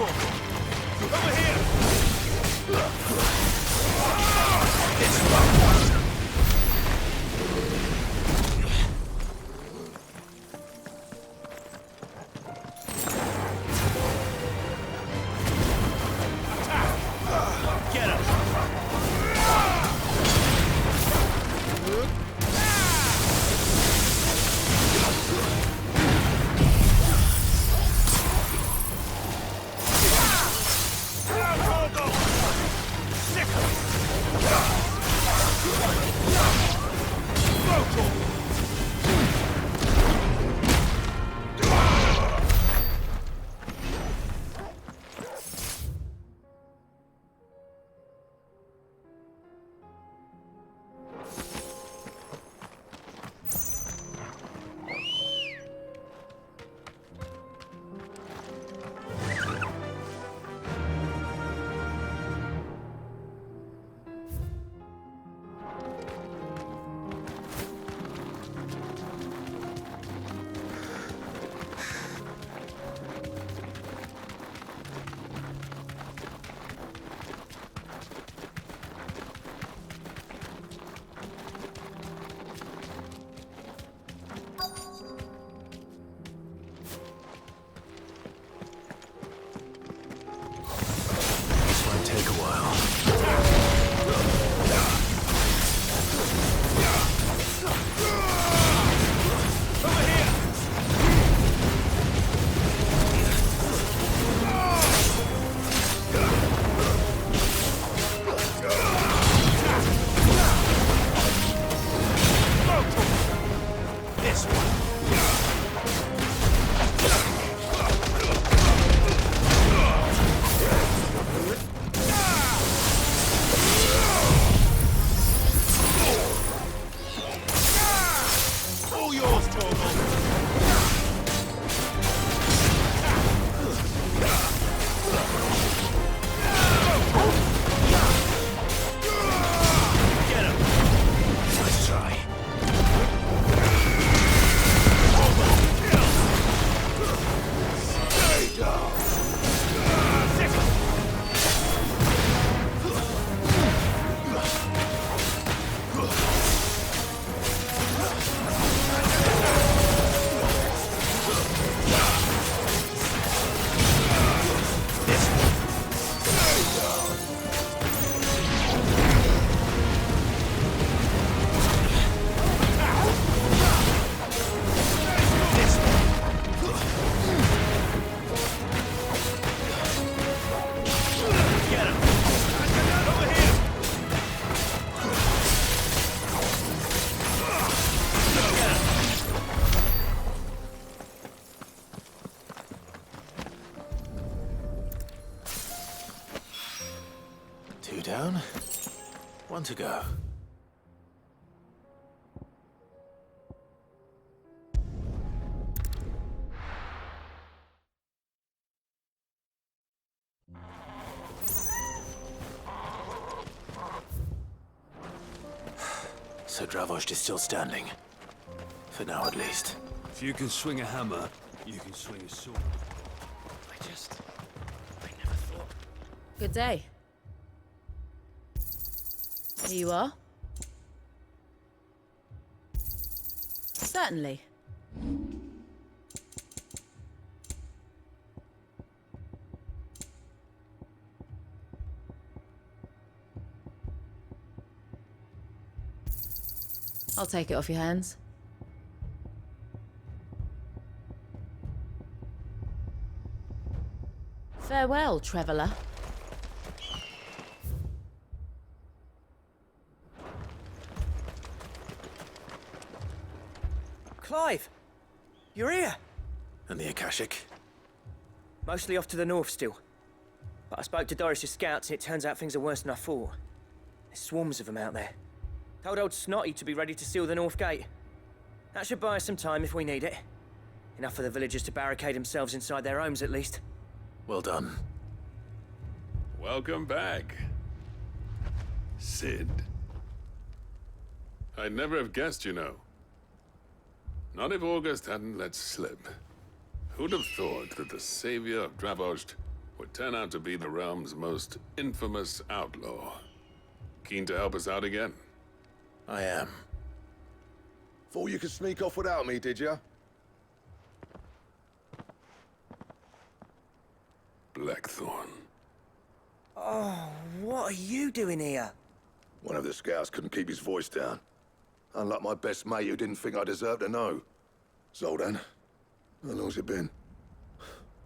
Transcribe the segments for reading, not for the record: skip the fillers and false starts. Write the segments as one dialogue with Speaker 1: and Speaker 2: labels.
Speaker 1: Over here! Get him!
Speaker 2: Take a while.
Speaker 1: Over here! This one. All yours, Torgal. Get him!
Speaker 2: Nice try.
Speaker 1: Stay down! Get him! Over here! Get him!
Speaker 2: 2 down, 1 to go. So Dravost is still standing. For now, at least.
Speaker 3: If you can swing a hammer, you can swing a sword.
Speaker 2: I never thought.
Speaker 4: Good day. Here you are. Certainly. I'll take it off your hands. Farewell, traveller.
Speaker 5: Clive! You're here!
Speaker 2: And the Akashic?
Speaker 5: Mostly off to the north still. But I spoke to Doris's scouts and it turns out things are worse than I thought. There's swarms of them out there. Told old Snotty to be ready to seal the north gate. That should buy us some time if we need it. Enough for the villagers to barricade themselves inside their homes at least.
Speaker 2: Well done.
Speaker 6: Welcome back, Sid. I'd never have guessed, you know. Not if August hadn't let slip. Who'd have thought that the savior of Dravost would turn out to be the realm's most infamous outlaw. Keen to help us out again?
Speaker 2: I am.
Speaker 7: Thought you could sneak off without me, did ya?
Speaker 6: Blackthorn.
Speaker 5: What are you doing here?
Speaker 7: One of the scouts couldn't keep his voice down. Unlike my best mate who didn't think I deserved to know. Zoldan, how long's it been?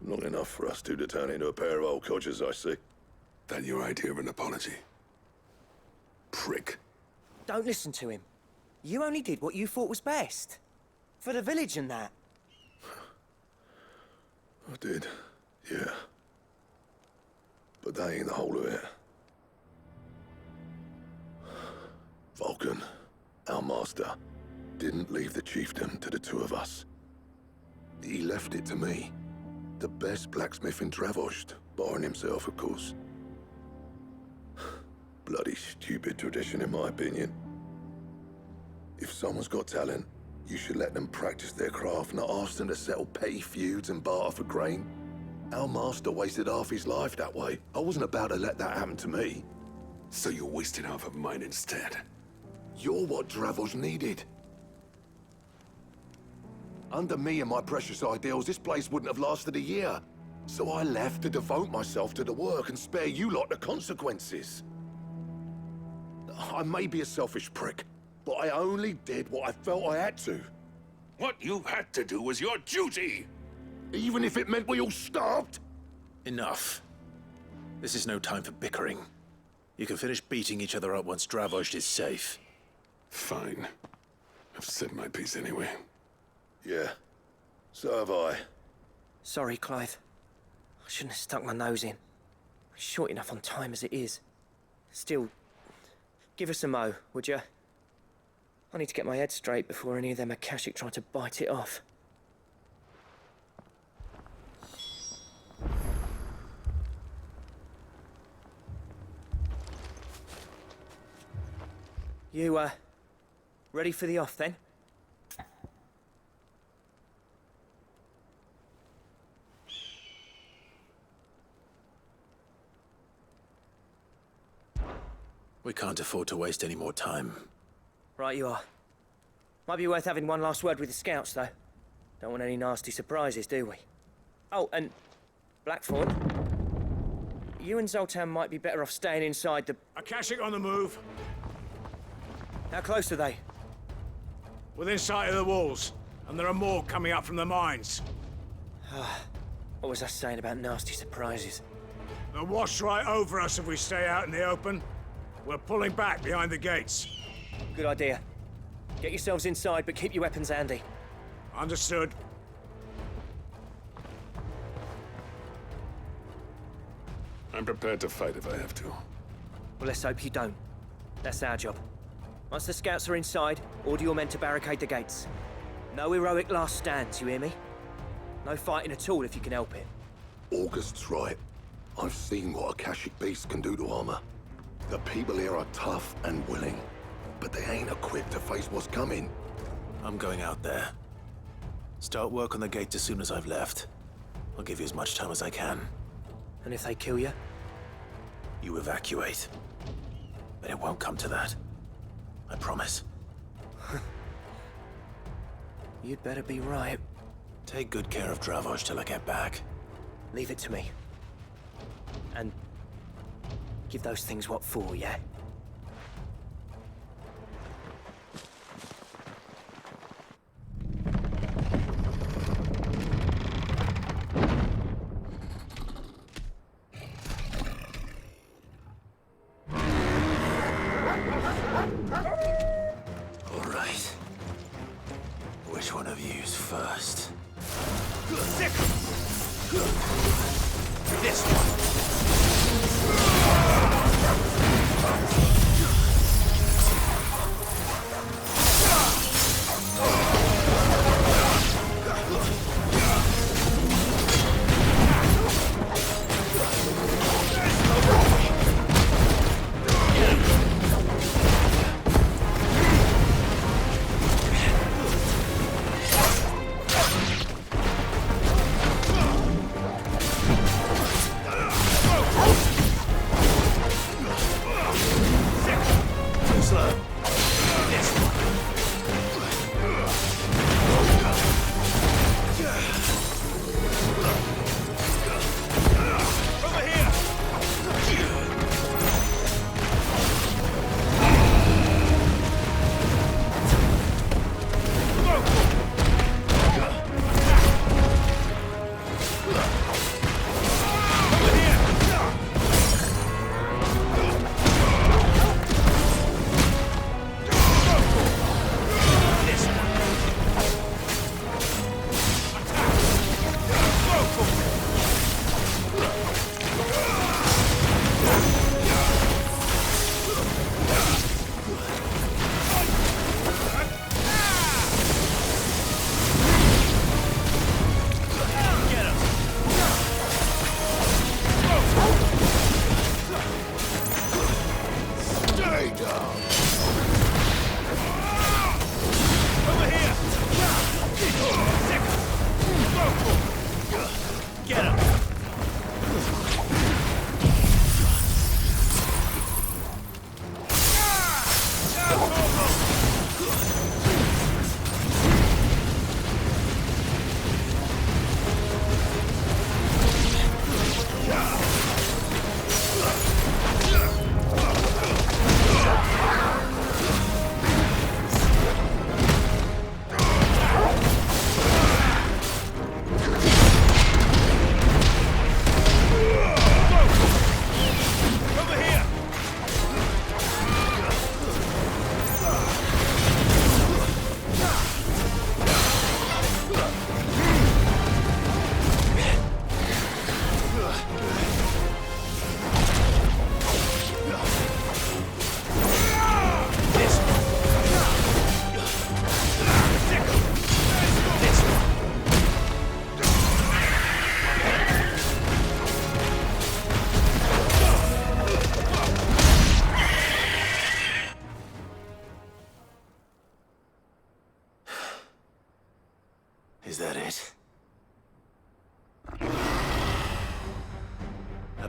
Speaker 7: Long enough for us two to turn into a pair of old codgers, I see.
Speaker 6: That your idea of an apology? Prick.
Speaker 5: Don't listen to him. You only did what you thought was best. For the village and that.
Speaker 7: I did, yeah. But that ain't the whole of it. Vulcan, our master, didn't leave the chiefdom to the two of us. He left it to me. The best blacksmith in Dravost, barring himself, of course. Bloody stupid tradition, in my opinion. If someone's got talent, you should let them practice their craft, not ask them to settle petty feuds and barter for grain. Our master wasted half his life that way. I wasn't about to let that happen to me.
Speaker 6: So you wasted half of mine instead.
Speaker 7: You're what Dravost needed. Under me and my precious ideals, this place wouldn't have lasted a year. So I left to devote myself to the work and spare you lot the consequences. I may be a selfish prick, but I only did what I felt I had to.
Speaker 6: What you had to do was your duty!
Speaker 7: Even if it meant we all starved?
Speaker 2: Enough. This is no time for bickering. You can finish beating each other up once Dravost is safe.
Speaker 6: Fine. I've said my piece anyway.
Speaker 7: Yeah, so have I.
Speaker 5: Sorry, Clive. I shouldn't have stuck my nose in. We're short enough on time as it is. Still, give us a mo, would you? I need to get my head straight before any of them Akashic try to bite it off. You, ready for the off, then?
Speaker 2: We can't afford to waste any more time.
Speaker 5: Right you are. Might be worth having one last word with the scouts, though. Don't want any nasty surprises, do we? Oh, and Blackthorn, you and Zoltan might be better off staying inside the...
Speaker 1: Akashic on the move.
Speaker 5: How close are they?
Speaker 1: Within sight of the walls. And there are more coming up from the mines.
Speaker 5: What was I saying about nasty surprises?
Speaker 1: They'll wash right over us if we stay out in the open. We're pulling back behind the gates.
Speaker 5: Good idea. Get yourselves inside, but keep your weapons handy.
Speaker 1: Understood.
Speaker 6: I'm prepared to fight if I have to.
Speaker 5: Well, let's hope you don't. That's our job. Once the scouts are inside, order your men to barricade the gates. No heroic last stands, you hear me? No fighting at all if you can help it.
Speaker 7: August's right. I've seen what Akashic beasts can do to armor. The people here are tough and willing, but they ain't equipped to face what's coming.
Speaker 2: I'm going out there. Start work on the gate as soon as I've left. I'll give you as much time as I can.
Speaker 5: And if they kill you?
Speaker 2: You evacuate. But it won't come to that. I promise.
Speaker 5: You'd better be right.
Speaker 2: Take good care of Dravost till I get back.
Speaker 5: Leave it to me. And give those things what for, yeah?
Speaker 2: All right. Which one of you's first?
Speaker 1: This one.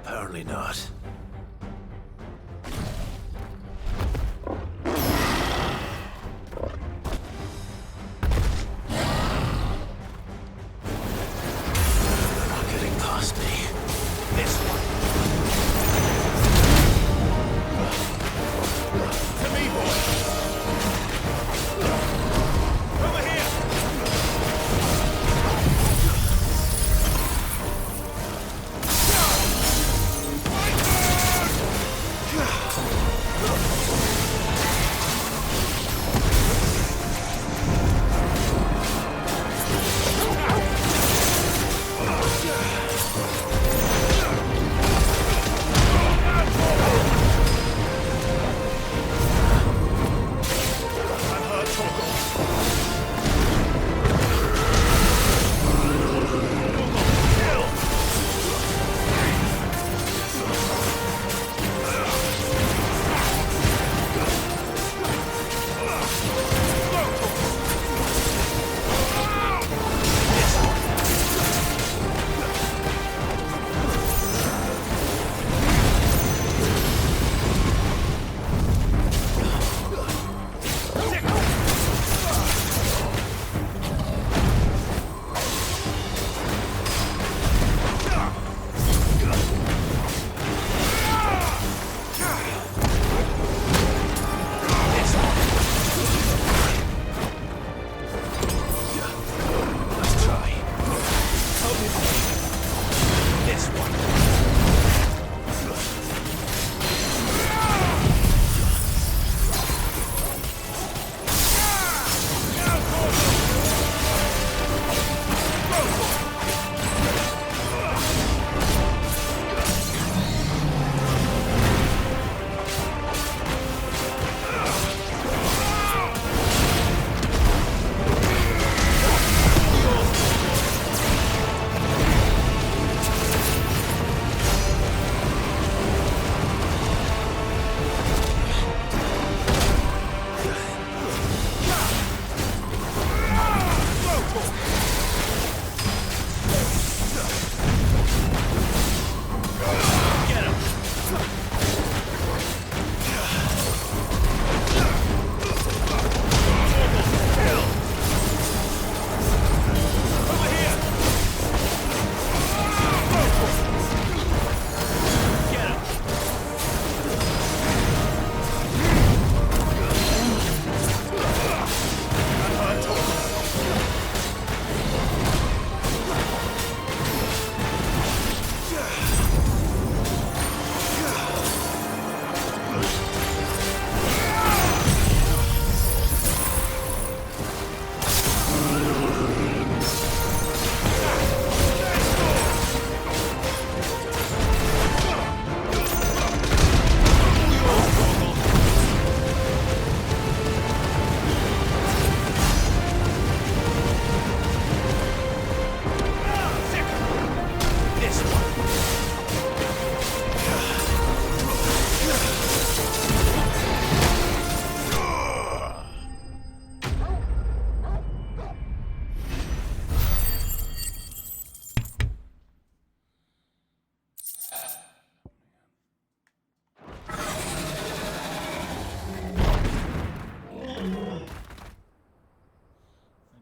Speaker 2: Apparently not. They're not getting past me. This one. To me, boy. Over here.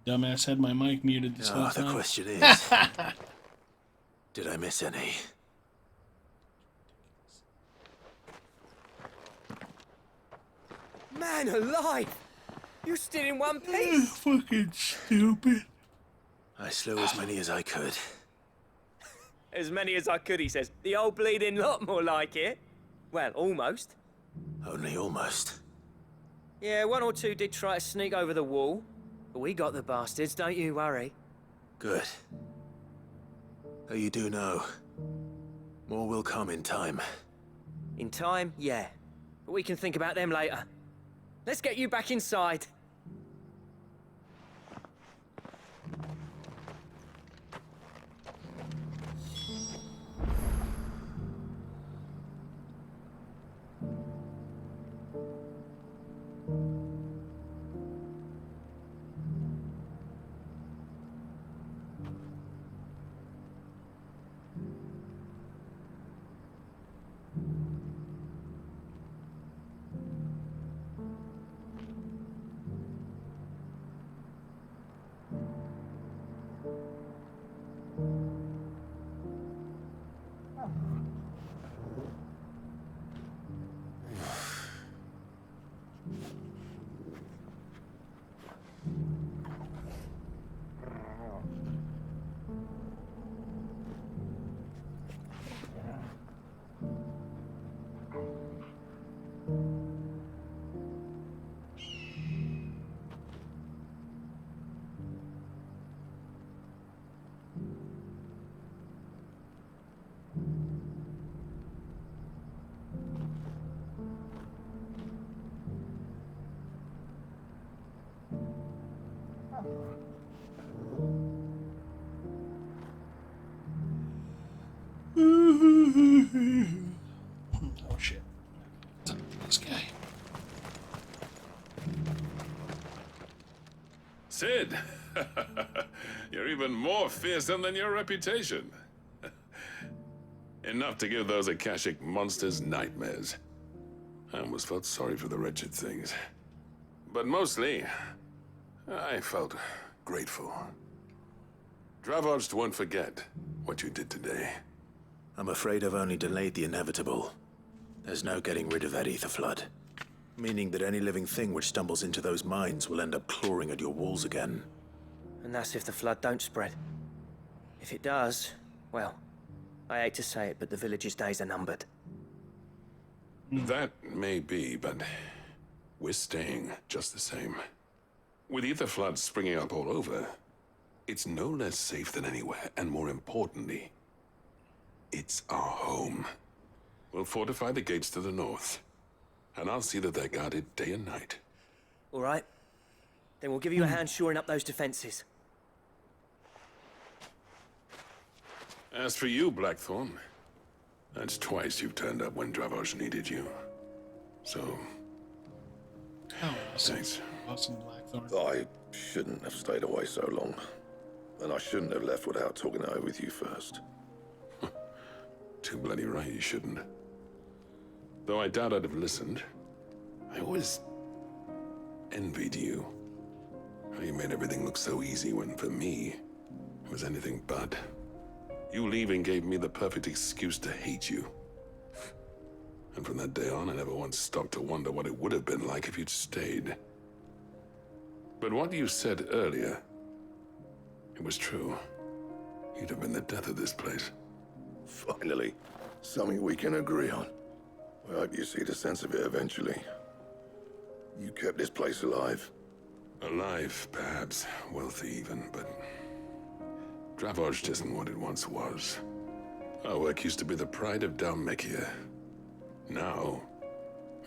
Speaker 8: Dumbass had my mic muted this whole
Speaker 2: The
Speaker 8: time.
Speaker 2: question is, did I miss any?
Speaker 5: Man alive! You're still in one piece!
Speaker 8: Fucking stupid.
Speaker 2: I slew as many as I could.
Speaker 5: As many as I could, he says. The old bleeding lot, more like it. Well, almost.
Speaker 2: Only almost.
Speaker 5: Yeah, one or two did try to sneak over the wall. But we got the bastards, don't you worry.
Speaker 2: Good. Oh, you do know. More will come in time.
Speaker 5: In time, yeah. But we can think about them later. Let's get you back inside.
Speaker 8: Oh shit. This guy.
Speaker 6: Sid, you're even more fearsome than your reputation. Enough to give those Akashic monsters nightmares. I almost felt sorry for the wretched things. But mostly, I felt grateful. Dravoged won't forget what you did today.
Speaker 2: I'm afraid I've only delayed the inevitable. There's no getting rid of that ether flood. Meaning that any living thing which stumbles into those mines will end up clawing at your walls again.
Speaker 5: And that's if the flood don't spread. If it does, well, I hate to say it, but the village's days are numbered.
Speaker 6: That may be, but we're staying just the same. With ether floods springing up all over, it's no less safe than anywhere, and more importantly, it's our home. We'll fortify the gates to the north, and I'll see that they're guarded day and night.
Speaker 5: All right. Then we'll give you a hand shoring up those defenses.
Speaker 6: As for you, Blackthorn, that's twice you've turned up when Dravos needed you. So,
Speaker 8: Oh, awesome.
Speaker 6: thanks.
Speaker 8: Awesome Blackthorn.
Speaker 7: I shouldn't have stayed away so long. And I shouldn't have left without talking it over with you first.
Speaker 6: Too bloody right you shouldn't. Though I doubt I'd have listened. I always envied you. How you made everything look so easy when, for me, it was anything but. You leaving gave me the perfect excuse to hate you. And from that day on, I never once stopped to wonder what it would have been like if you'd stayed. But what you said earlier, it was true. You'd have been the death of this place.
Speaker 7: Finally, something we can agree on. I hope you see the sense of it eventually. You kept this place alive.
Speaker 6: Alive, perhaps. Wealthy even, but... Dravoged isn't what it once was. Our work used to be the pride of Dalmekia. Now,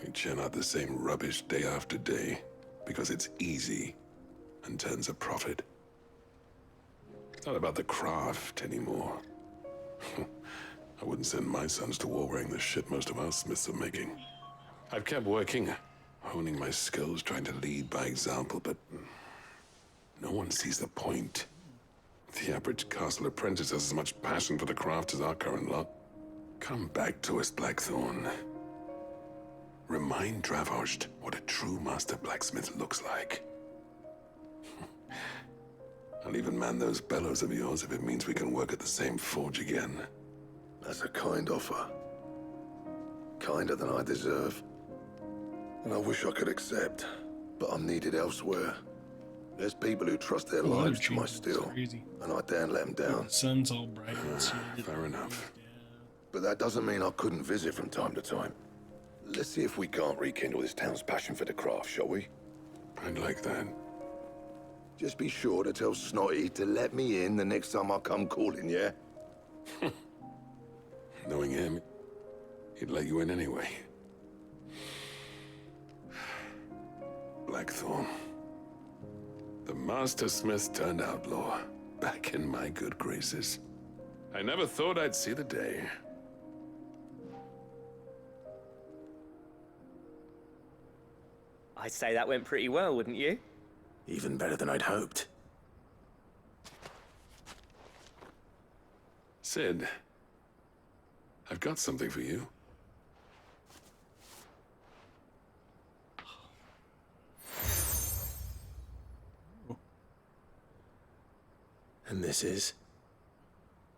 Speaker 6: we churn out the same rubbish day after day, because it's easy and turns a profit. It's not about the craft anymore. I wouldn't send my sons to war wearing the shit most of our smiths are making. I've kept working, honing my skills, trying to lead by example, but no one sees the point. The average castle apprentice has as much passion for the craft as our current lot. Come back to us, Blackthorn. Remind Dravoged what a true master blacksmith looks like. I'll even man those bellows of yours if it means we can work at the same forge again.
Speaker 7: That's a kind offer. Kinder than I deserve. And I wish I could accept, but I'm needed elsewhere. There's people who trust their
Speaker 8: Oh,
Speaker 7: lives to my
Speaker 8: Jesus,
Speaker 7: steel,
Speaker 8: crazy.
Speaker 7: and I daren't let them down.
Speaker 8: The sun's all bright outside.
Speaker 6: Fair enough.
Speaker 7: But that doesn't mean I couldn't visit from time to time. Let's see if we can't rekindle this town's passion for the craft, shall we?
Speaker 6: I'd like that.
Speaker 7: Just be sure to tell Snotty to let me in the next time I come calling, yeah?
Speaker 6: Knowing him, he'd let you in anyway. Blackthorn. The Master Smith turned outlaw, back in my good graces. I never thought I'd see the day.
Speaker 5: I'd say that went pretty well, wouldn't you?
Speaker 2: Even better than I'd hoped.
Speaker 6: Sid, I've got something for you.
Speaker 2: And this is?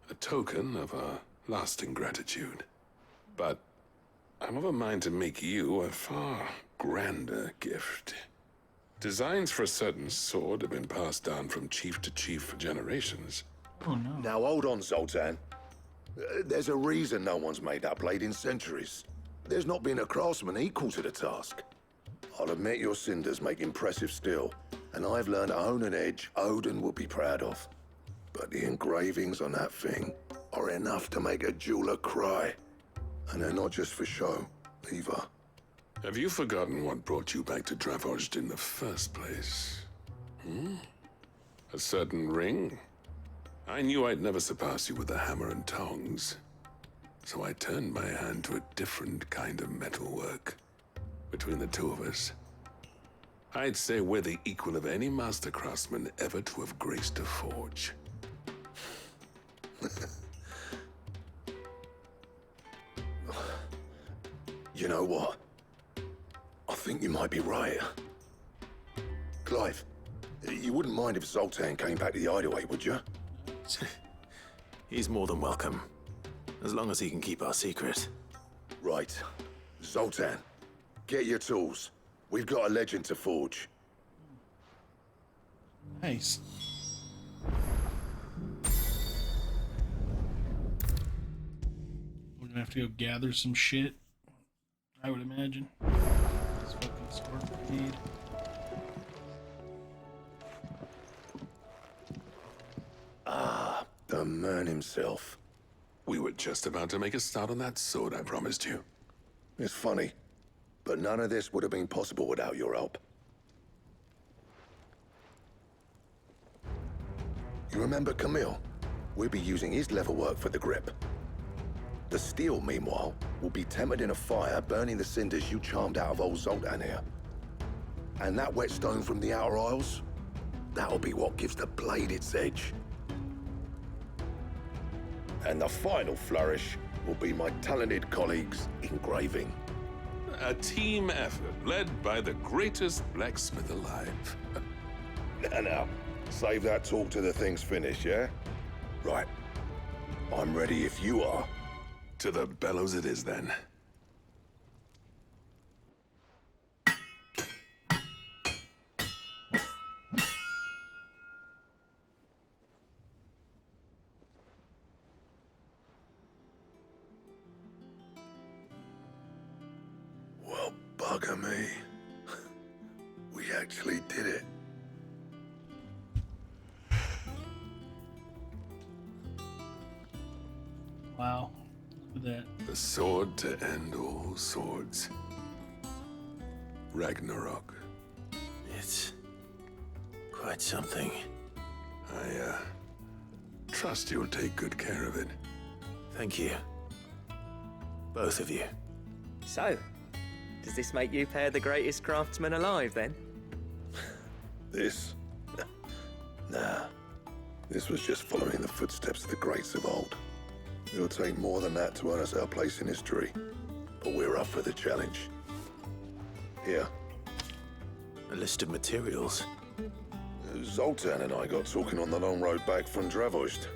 Speaker 6: A token of our lasting gratitude. But I'm of a mind to make you a far grander gift. Designs for a certain sword have been passed down from chief to chief for generations.
Speaker 8: Oh no.
Speaker 7: Now hold on, Zoltan. There's a reason no one's made that blade in centuries. There's not been a craftsman equal to the task. I'll admit your cinders make impressive steel, and I've learned to own an edge Odin will be proud of. But the engravings on that thing are enough to make a jeweler cry. And they're not just for show, either.
Speaker 6: Have you forgotten what brought you back to Dravoged in the first place? A certain ring? I knew I'd never surpass you with the hammer and tongs. So I turned my hand to a different kind of metalwork. Between the two of us, I'd say we're the equal of any master craftsman ever to have graced a forge.
Speaker 7: You know what? I think you might be right. Clive, you wouldn't mind if Zoltan came back to the hideaway, would you?
Speaker 2: He's more than welcome. As long as he can keep our secret.
Speaker 7: Right. Zoltan, get your tools. We've got a legend to forge.
Speaker 8: Nice. We're gonna have to go gather some shit, I would imagine. This fucking sword grenade.
Speaker 7: The man himself.
Speaker 6: We were just about to make a start on that sword I promised you.
Speaker 7: It's funny, but none of this would have been possible without your help. You remember Camille? We'll be using his leatherwork for the grip. The steel, meanwhile, will be tempered in a fire, burning the cinders you charmed out of old Zoltan here. And that whetstone from the Outer Isles, that'll be what gives the blade its edge. And the final flourish will be my talented colleagues' engraving.
Speaker 6: A team effort led by the greatest blacksmith alive.
Speaker 7: Now, save that talk till the thing's finished, yeah? Right. I'm ready if you are.
Speaker 6: To the bellows it is then.
Speaker 7: Well, bugger me. We actually did it.
Speaker 8: Wow. Look at that.
Speaker 6: The sword to end all swords. Ragnarok.
Speaker 2: It's quite something.
Speaker 6: I, trust you'll take good care of it.
Speaker 2: Thank you. Both of you.
Speaker 5: So, does this make you pair the greatest craftsman alive, then?
Speaker 7: This? Nah. This was just following the footsteps of the greats of old. It'll take more than that to earn us our place in history. But we're up for the challenge. Here.
Speaker 2: A list of materials.
Speaker 7: Zoltan and I got talking on the long road back from Dravozd.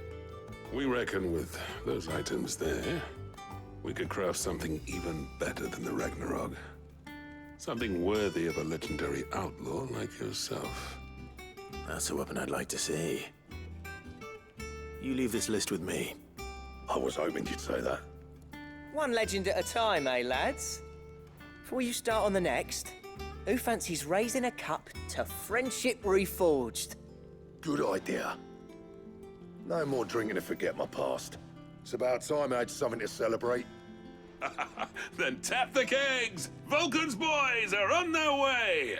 Speaker 6: We reckon with those items there, we could craft something even better than the Ragnarok. Something worthy of a legendary outlaw like yourself.
Speaker 2: That's a weapon I'd like to see. You leave this list with me.
Speaker 7: I was hoping you'd say that.
Speaker 5: One legend at a time, eh, lads? Before you start on the next, who fancies raising a cup to Friendship Reforged?
Speaker 7: Good idea. No more drinking to forget my past. It's about time I had something to celebrate.
Speaker 6: Then tap the kegs! Vulcan's boys are on their way!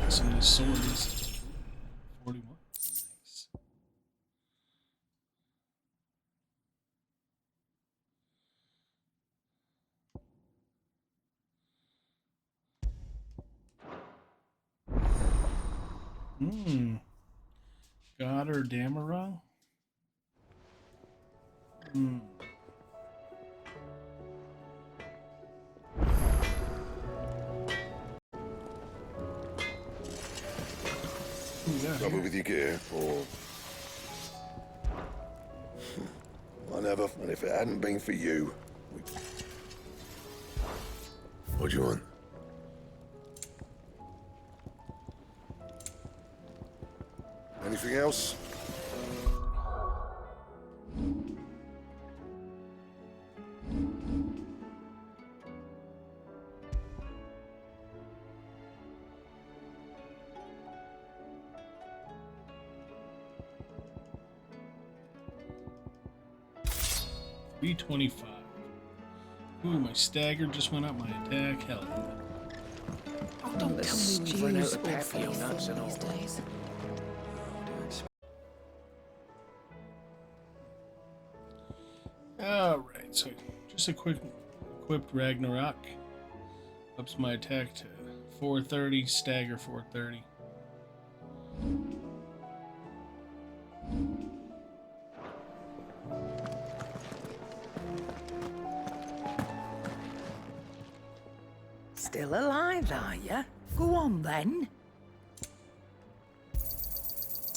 Speaker 8: So this sword is 41. Nice. Goddard Damara.
Speaker 7: Trouble with your gear, or... I never, and if it hadn't been for you... What do you want? Anything else?
Speaker 8: $325. Ooh, my stagger just went up. My attack, hell yeah.
Speaker 5: Oh, don't tell me we've run out of pep for your nuts and all.
Speaker 4: these days.
Speaker 8: Alright, so just a quick equipped Ragnarok. Ups my attack to 430, stagger 430.
Speaker 9: Still alive, are ya? Go on then.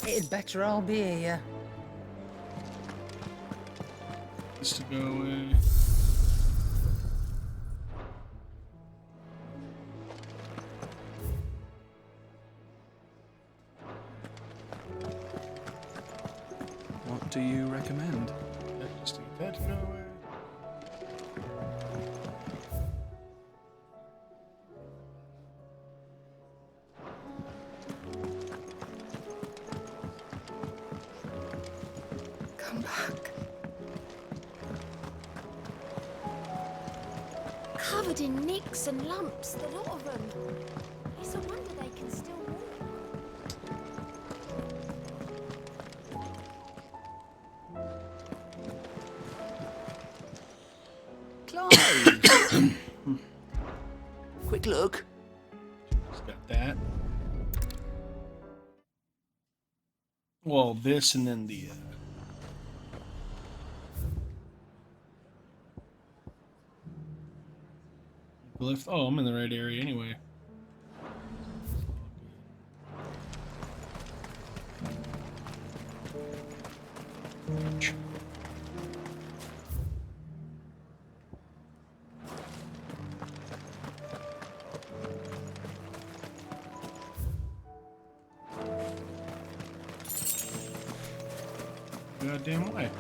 Speaker 9: It'd better all be here.
Speaker 8: Just to go away.
Speaker 10: What do you recommend?
Speaker 8: Just to get that to go away.
Speaker 9: Come back.
Speaker 11: Covered in nicks and lumps, the lot of them. It's a wonder they can still walk.
Speaker 9: Clive! Quick look.
Speaker 8: Just got that. Well, this and then the glyph. Oh, I'm in the right area anyway. Goddamn way.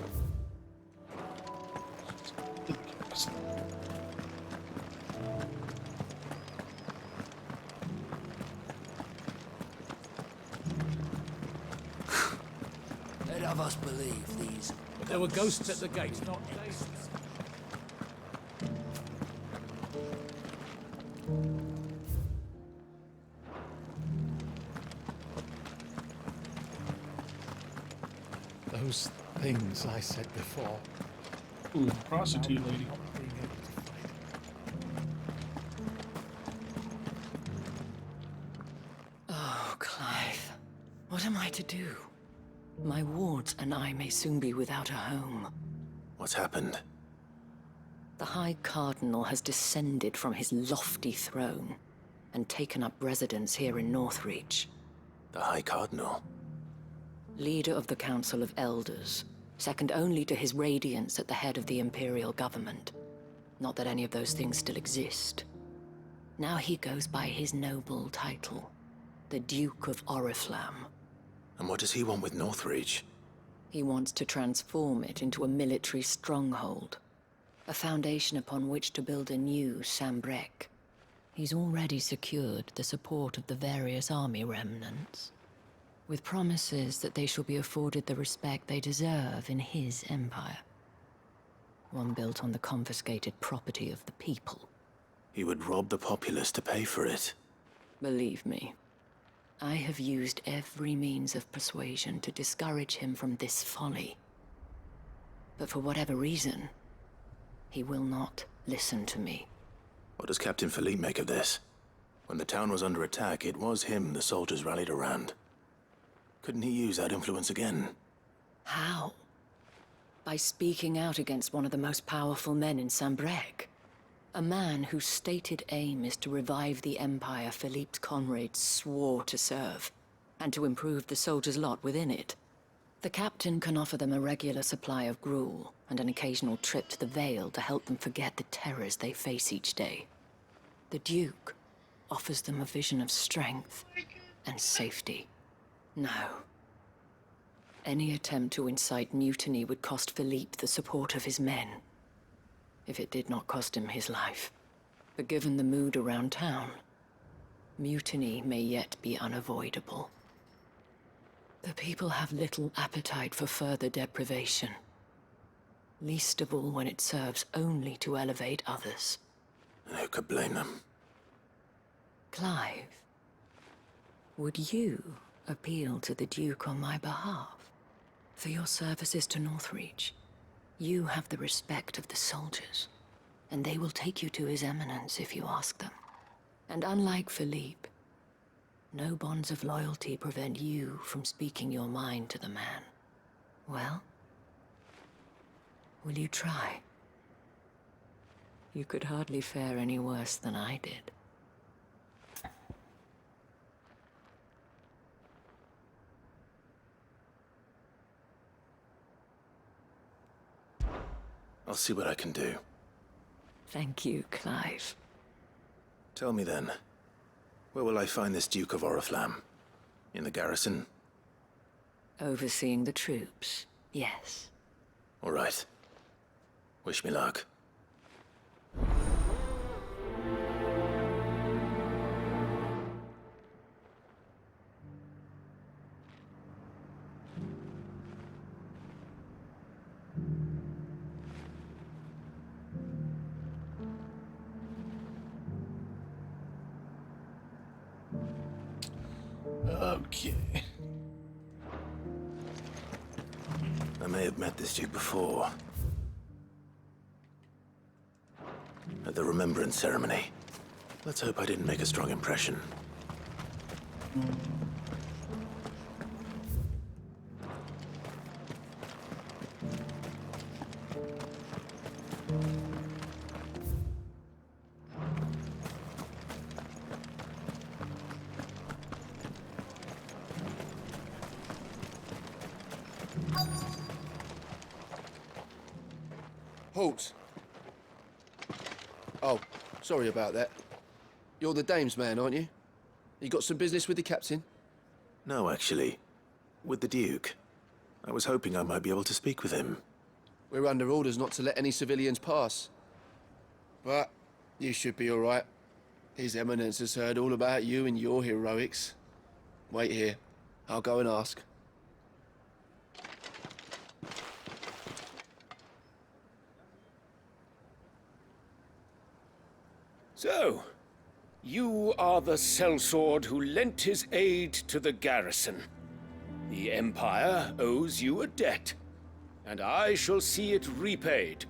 Speaker 3: Let of us believe these.
Speaker 1: But there were ghosts at the gate, not ghosts.
Speaker 12: Those things I said before.
Speaker 8: Ooh, prostitute lady.
Speaker 9: Oh, Clive. What am I to do? My wards and I may soon be without a home.
Speaker 2: What's happened?
Speaker 9: The High Cardinal has descended from his lofty throne and taken up residence here in Northreach.
Speaker 2: The High Cardinal?
Speaker 9: Leader of the Council of Elders, second only to his Radiance at the head of the Imperial government. Not that any of those things still exist. Now he goes by his noble title, the Duke of Oriflamme.
Speaker 2: And what does he want with Northreach?
Speaker 9: He wants to transform it into a military stronghold, a foundation upon which to build a new Sambrec. He's already secured the support of the various army remnants, with promises that they shall be afforded the respect they deserve in his empire. One built on the confiscated property of the people.
Speaker 2: He would rob the populace to pay for it.
Speaker 9: Believe me, I have used every means of persuasion to discourage him from this folly. But for whatever reason, he will not listen to me.
Speaker 2: What does Captain Philippe make of this? When the town was under attack, it was him the soldiers rallied around. Couldn't he use that influence again?
Speaker 9: How? By speaking out against one of the most powerful men in Sambrec. A man whose stated aim is to revive the empire Philippe's comrades swore to serve, and to improve the soldiers' lot within it. The captain can offer them a regular supply of gruel, and an occasional trip to the Vale to help them forget the terrors they face each day. The Duke offers them a vision of strength and safety. No. Any attempt to incite mutiny would cost Philippe the support of his men, if it did not cost him his life. But given the mood around town, mutiny may yet be unavoidable. The people have little appetite for further deprivation. least of all when it serves only to elevate others.
Speaker 2: Who could blame them?
Speaker 9: Clive, would you appeal to the Duke on my behalf? For your services to Northreach, you have the respect of the soldiers, and they will take you to His Eminence if you ask them. And unlike Philippe, no bonds of loyalty prevent you from speaking your mind to the man. Well, will you try? You could hardly fare any worse than I did.
Speaker 2: I'll see what I can do.
Speaker 9: Thank you, Clive.
Speaker 2: Tell me then, where will I find this Duke of Oriflamme? In the garrison?
Speaker 9: Overseeing the troops, yes.
Speaker 2: All right. Wish me luck.
Speaker 8: Okay.
Speaker 2: I may have met this Duke before. At the Remembrance Ceremony. Let's hope I didn't make a strong impression.
Speaker 13: Halt! Oh, sorry about that. You're the dame's man, aren't you? You got some business with the captain?
Speaker 2: No, actually. With the Duke. I was hoping I might be able to speak with him.
Speaker 13: We're under orders not to let any civilians pass. But you should be all right. His Eminence has heard all about you and your heroics. Wait here. I'll go and ask.
Speaker 14: So, you are the sellsword who lent his aid to the garrison. The Empire owes you a debt, and I shall see it repaid.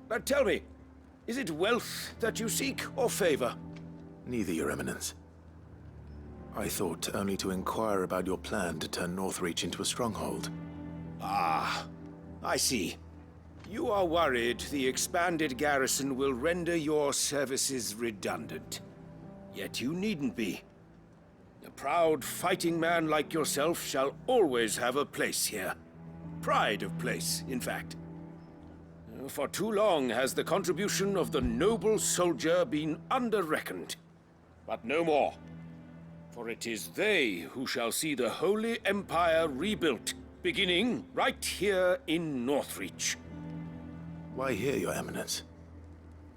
Speaker 14: But tell me, is it wealth that you seek, or favor?
Speaker 2: Neither, Your Eminence. I thought only to inquire about your plan to turn Northreach into a stronghold.
Speaker 14: Ah, I see. You are worried the expanded garrison will render your services redundant. Yet you needn't be. A proud fighting man like yourself shall always have a place here. Pride of place, in fact. For too long has the contribution of the noble soldier been under-reckoned. But no more. For it is they who shall see the Holy Empire rebuilt, beginning right here in Northreach.
Speaker 2: Why here, Your Eminence?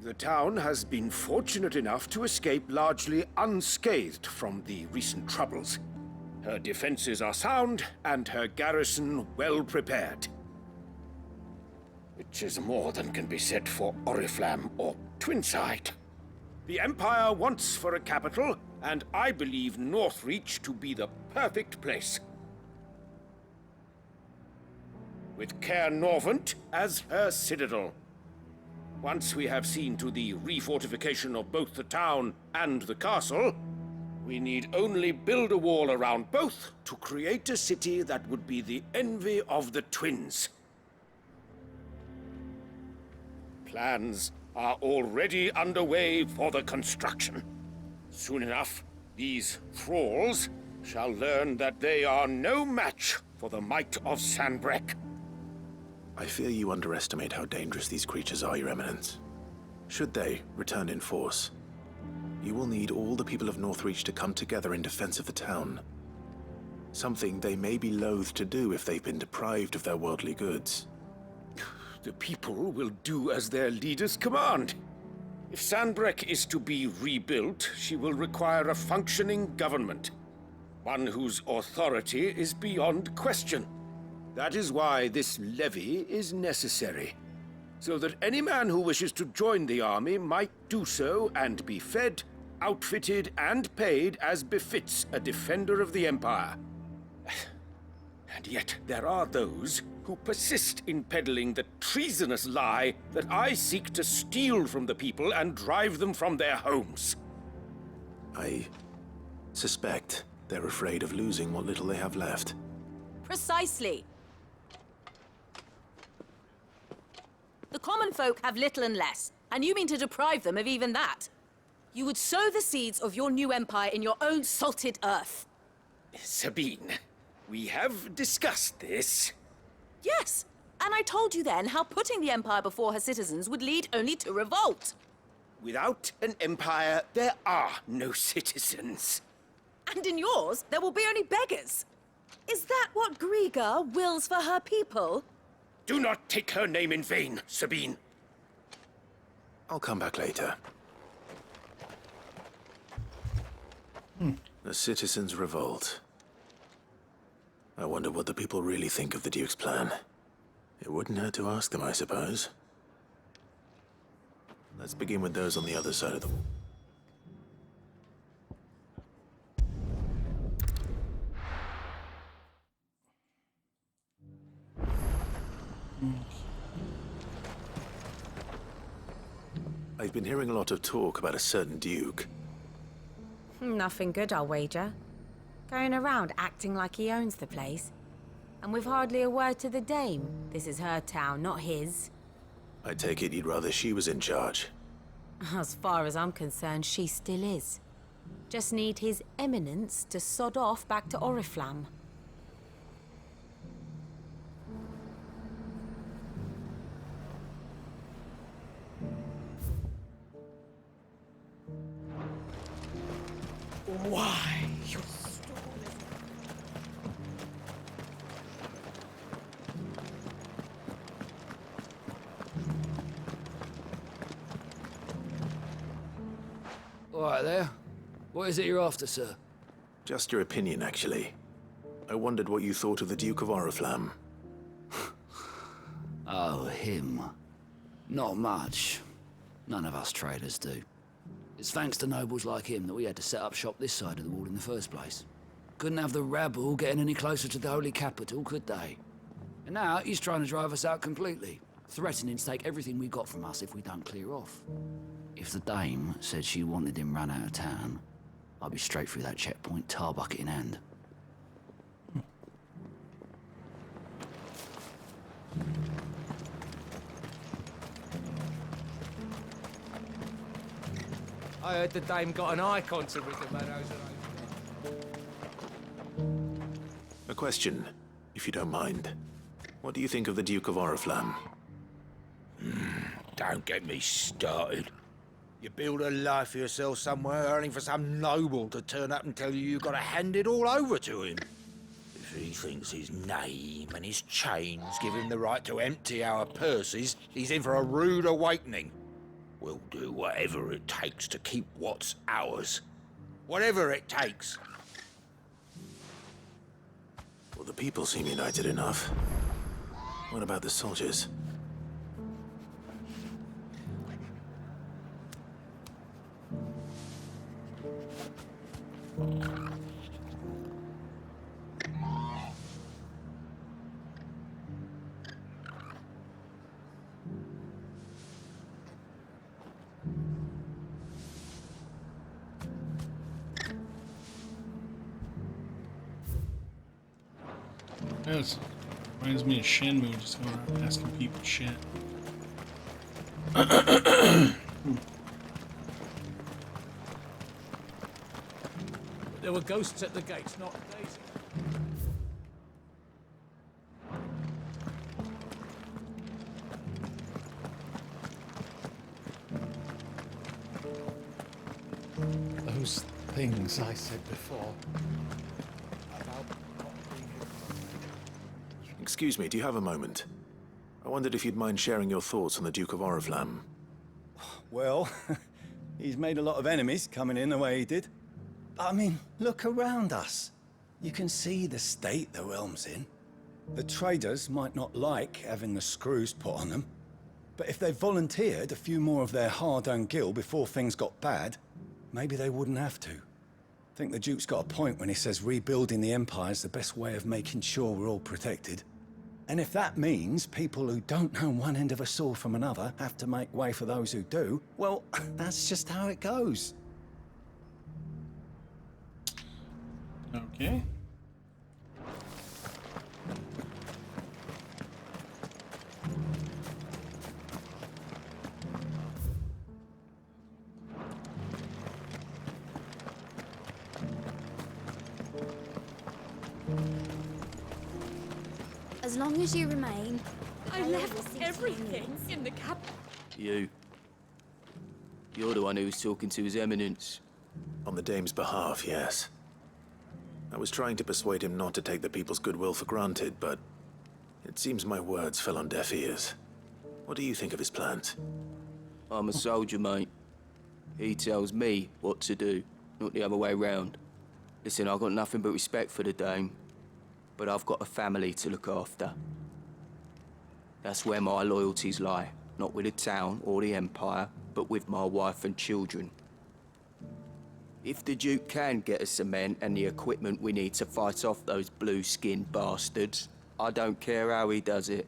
Speaker 14: The town has been fortunate enough to escape largely unscathed from the recent troubles. Her defenses are sound, and her garrison well prepared. Which is more than can be said for Oriflamme or Twinside. The Empire wants for a capital, and I believe Northreach to be the perfect place. With Caer Norvent as her citadel. Once we have seen to the refortification of both the town and the castle, we need only build a wall around both to create a city that would be the envy of the twins. Plans are already underway for the construction. Soon enough, these thralls shall learn that they are no match for the might of Sanbreque.
Speaker 2: I fear you underestimate how dangerous these creatures are, Your Eminence. Should they return in force, you will need all the people of Northreach to come together in defense of the town. Something they may be loath to do if they've been deprived of their worldly goods.
Speaker 14: The people will do as their leaders command. If Sanbreque is to be rebuilt, she will require a functioning government. One whose authority is beyond question. That is why this levy is necessary. so that any man who wishes to join the army might do so and be fed, outfitted, and paid as befits a defender of the Empire. And yet there are those who persist in peddling the treasonous lie that I seek to steal from the people and drive them from their homes.
Speaker 2: I suspect they're afraid of losing what little they have left.
Speaker 15: Precisely. The common folk have little and less, and you mean to deprive them of even that. You would sow the seeds of your new empire in your own salted earth.
Speaker 14: Sabine, we have discussed this.
Speaker 15: Yes, and I told you then how putting the empire before her citizens would lead only to revolt.
Speaker 14: Without an empire, there are no citizens.
Speaker 15: And in yours, there will be only beggars. Is that what Griga wills for her people?
Speaker 14: Do not take her name in vain, Sabine.
Speaker 2: I'll come back later. The citizens revolt. I wonder what the people really think of the Duke's plan. It wouldn't hurt to ask them, I suppose. Let's begin with those on the other side of the wall. I've been hearing a lot of talk about a certain Duke.
Speaker 11: Nothing good, I'll wager. Going around acting like he owns the place. And with hardly a word to the dame. This is her town, not his.
Speaker 2: I take it you'd rather she was in charge.
Speaker 11: As far as I'm concerned, she still is. Just need his eminence to sod off back to Oriflamme.
Speaker 3: Why, you All right there. What is it you're after, sir?
Speaker 2: Just your opinion, actually. I wondered what you thought of the Duke of Oriflamme.
Speaker 3: Oh, him. Not much. None of us traders do. It's thanks to nobles like him that we had to set up shop this side of the wall in the first place. Couldn't have the rabble getting any closer to the holy capital, could they? And now he's trying to drive us out completely, threatening to take everything we got from us if we don't clear off. If the dame said she wanted him run out of town, I'd be straight through that checkpoint, tar bucket in hand.
Speaker 5: I heard the dame got an eye concert with the meadows.
Speaker 2: A question, if you don't mind. What do you think of the Duke of Oriflamme?
Speaker 16: Don't get me started. You build a life for yourself somewhere, earning for some noble to turn up and tell you you've got to hand it all over to him. If he thinks his name and his chains give him the right to empty our purses, he's in for a rude awakening. We'll do whatever it takes to keep what's ours. Whatever it takes.
Speaker 2: Well, the people seem united enough. What about the soldiers?
Speaker 8: Yes. Reminds me of Shenmue, just going around asking people shit.
Speaker 17: There were ghosts at the gates, not Daisy.
Speaker 12: Those things I said before.
Speaker 2: Excuse me, do you have a moment? I wondered if you'd mind sharing your thoughts on the Duke of Oriflamme.
Speaker 18: Well, he's made a lot of enemies coming in the way he did. I mean, look around us. You can see the state the realm's in. The traders might not like having the screws put on them, But if they volunteered a few more of their hard-earned gil before things got bad, maybe they wouldn't have to. I think the Duke's got a point when he says rebuilding the Empire's the best way of making sure we're all protected. And if that means people who don't know one end of a sword from another have to make way for those who do, well, that's just how it goes.
Speaker 8: Okay.
Speaker 19: As long as you remain...
Speaker 15: I left everything in the cab.
Speaker 13: You're the one who was talking to His Eminence.
Speaker 2: On the Dame's behalf, yes. I was trying to persuade him not to take the people's goodwill for granted, but it seems my words fell on deaf ears. What do you think of his plans?
Speaker 13: I'm a soldier, mate. He tells me what to do, not the other way round. Listen, I've got nothing but respect for the Dame, but I've got a family to look after. That's where my loyalties lie, not with the town or the Empire, but with my wife and children. If the Duke can get us the men and the equipment we need to fight off those blue-skinned bastards, I don't care how he does it.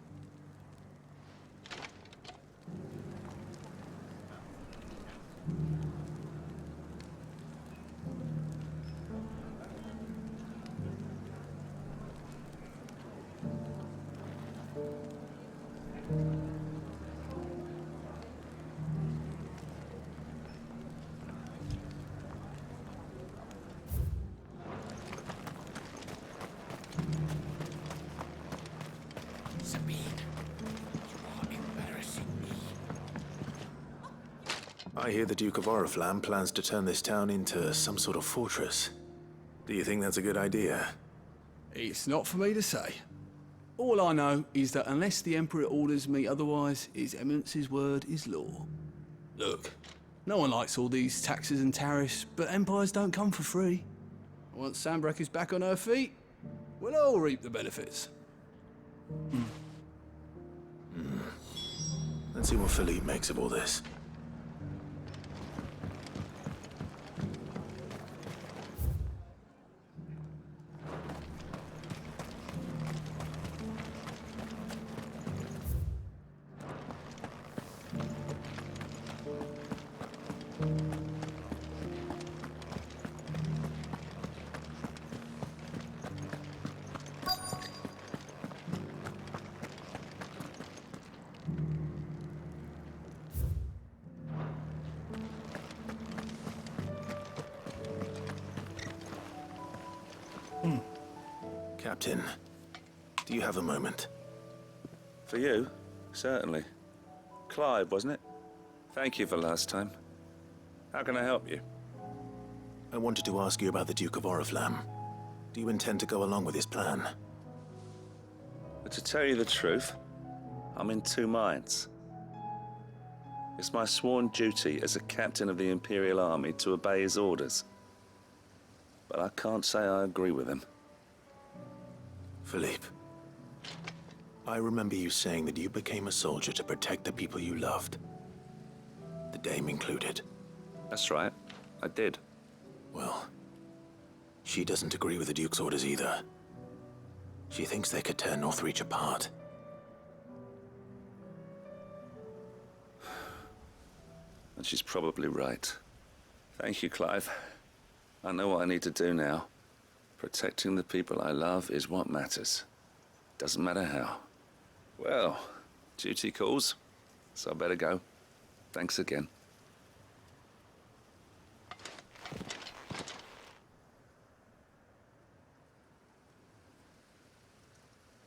Speaker 2: I hear the Duke of Oriflamme plans to turn this town into some sort of fortress. Do you think that's a good idea?
Speaker 20: It's not for me to say. All I know is that unless the Emperor orders me otherwise, His Eminence's word is law. Look, no one likes all these taxes and tariffs, but empires don't come for free. Once Sanbreque is back on her feet, we'll all reap the benefits.
Speaker 2: Let's see what Philippe makes of all this. Captain, do you have a moment?
Speaker 21: For you? Certainly. Clive, wasn't it? Thank you for last time. How can I help you?
Speaker 2: I wanted to ask you about the Duke of Oriflamme. Do you intend to go along with his plan?
Speaker 21: But to tell you the truth, I'm in two minds. It's my sworn duty as a captain of the Imperial Army to obey his orders. But I can't say I agree with him.
Speaker 2: Philippe, I remember you saying that you became a soldier to protect the people you loved. The Dame included.
Speaker 21: That's right, I did.
Speaker 2: Well, she doesn't agree with the Duke's orders either. She thinks they could tear Northreach apart.
Speaker 21: And she's probably right. Thank you, Clive. I know what I need to do now. Protecting the people I love is what matters. Doesn't matter how. Well, duty calls, so I better go. Thanks again.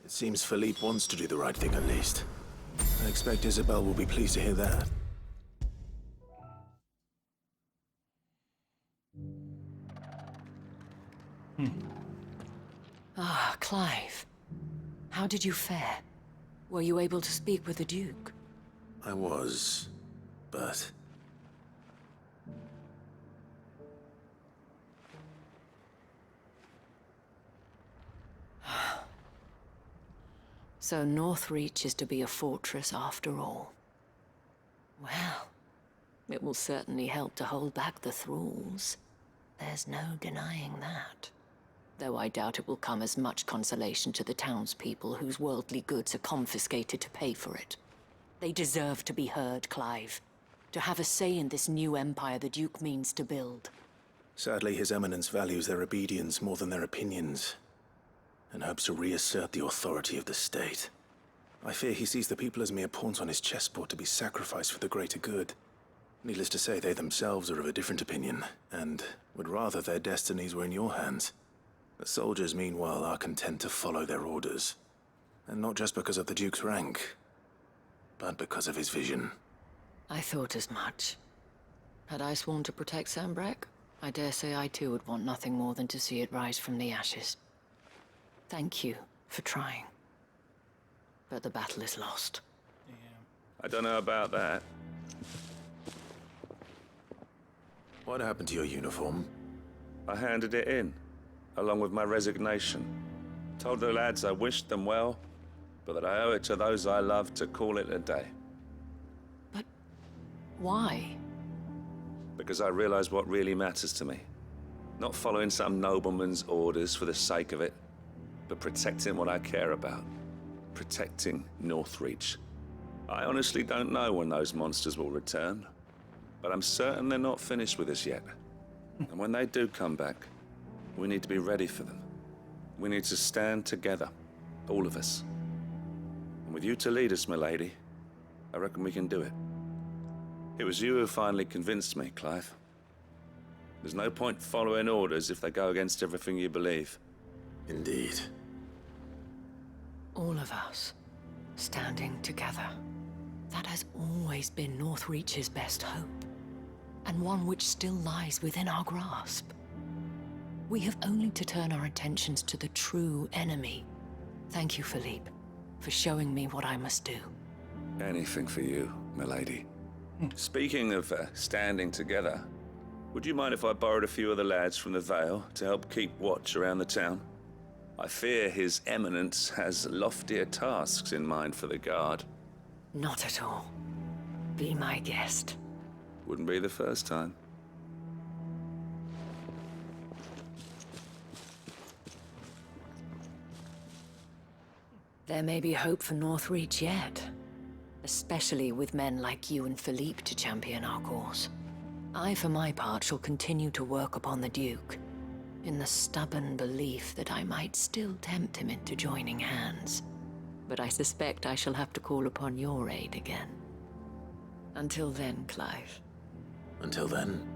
Speaker 2: It seems Philippe wants to do the right thing at least. I expect Isabel will be pleased to hear that.
Speaker 9: Ah, Clive. How did you fare? Were you able to speak with the Duke?
Speaker 2: I was, but...
Speaker 9: So Northreach is to be a fortress after all. It will certainly help to hold back the thralls. There's no denying that. Though I doubt it will come as much consolation to the townspeople whose worldly goods are confiscated to pay for it. They deserve to be heard, Clive. To have a say in this new empire the Duke means to build.
Speaker 2: Sadly, His Eminence values their obedience more than their opinions, and hopes to reassert the authority of the state. I fear he sees the people as mere pawns on his chessboard to be sacrificed for the greater good. Needless to say, they themselves are of a different opinion, and would rather their destinies were in your hands. The soldiers, meanwhile, are content to follow their orders. And not just because of the Duke's rank, but because of his vision.
Speaker 9: I thought as much. Had I sworn to protect Sanbreque, I dare say I too would want nothing more than to see it rise from the ashes. Thank you for trying. But the battle is lost.
Speaker 21: I don't know about that.
Speaker 2: What happened to your uniform?
Speaker 21: I handed it in, along with my resignation. Told the lads I wished them well, but that I owe it to those I love to call it a day.
Speaker 9: But why?
Speaker 21: Because I realize what really matters to me. Not following some nobleman's orders for the sake of it, but protecting what I care about. Protecting Northreach. I honestly don't know when those monsters will return, but I'm certain they're not finished with us yet. And when they do come back, we need to be ready for them. We need to stand together, all of us. And with you to lead us, milady, I reckon we can do it. It was you who finally convinced me, Clive. There's no point following orders if they go against everything you believe.
Speaker 2: Indeed.
Speaker 9: All of us, standing together. That has always been Northreach's best hope, and one which still lies within our grasp. We have only to turn our attentions to the true enemy. Thank you, Philippe, for showing me what I must do.
Speaker 21: Anything for you, milady. Speaking of standing together, would you mind if I borrowed a few of the lads from the Vale to help keep watch around the town? I fear His Eminence has loftier tasks in mind for the guard.
Speaker 9: Not at all. Be my guest.
Speaker 21: Wouldn't be the first time.
Speaker 9: There may be hope for Northreach yet. Especially with men like you and Philippe to champion our cause. I, for my part, shall continue to work upon the Duke, in the stubborn belief that I might still tempt him into joining hands. But I suspect I shall have to call upon your aid again. Until then, Clive.
Speaker 2: Until then.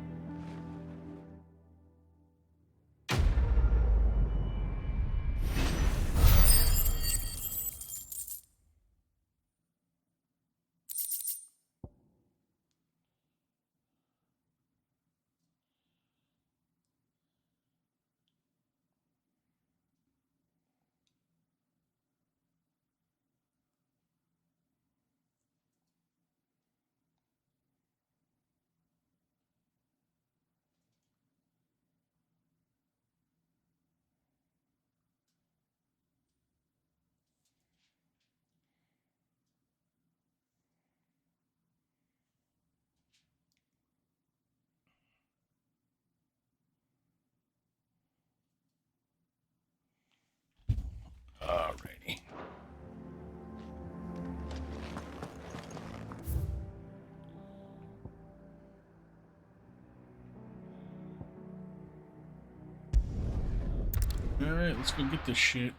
Speaker 8: Alrighty. Alright, let's go get this shit.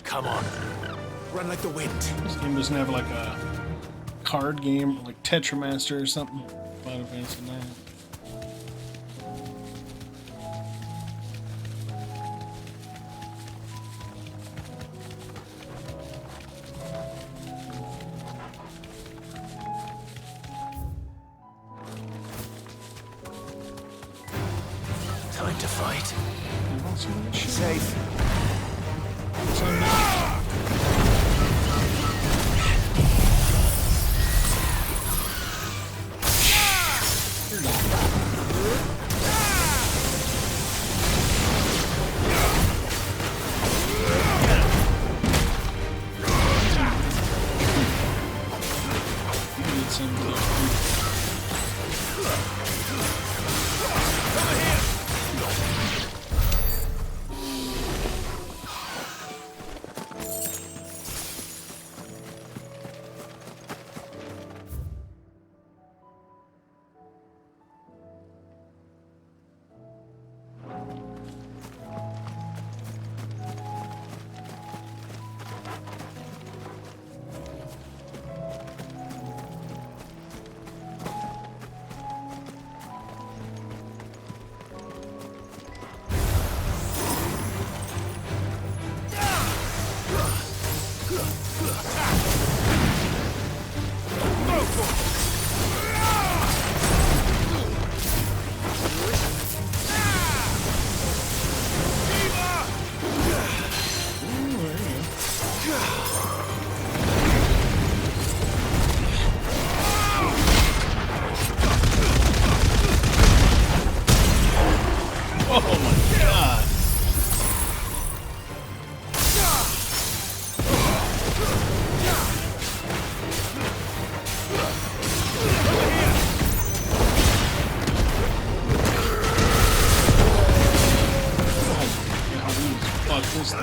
Speaker 2: Come on. Run like the wind.
Speaker 8: This game doesn't have like a card game, like Tetramaster or something. Final Fantasy 9.
Speaker 2: Time to fight. Safe.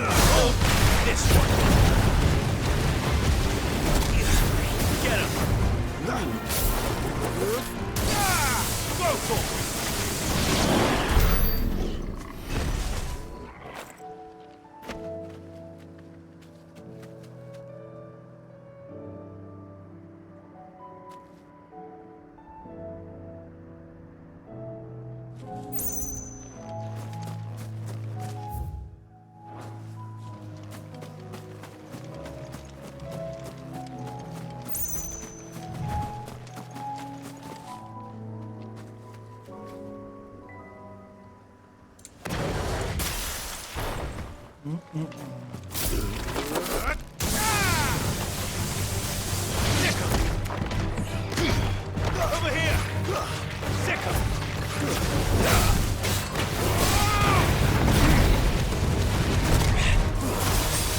Speaker 1: This one. Get him. Go for it. Over here! Sick 'em!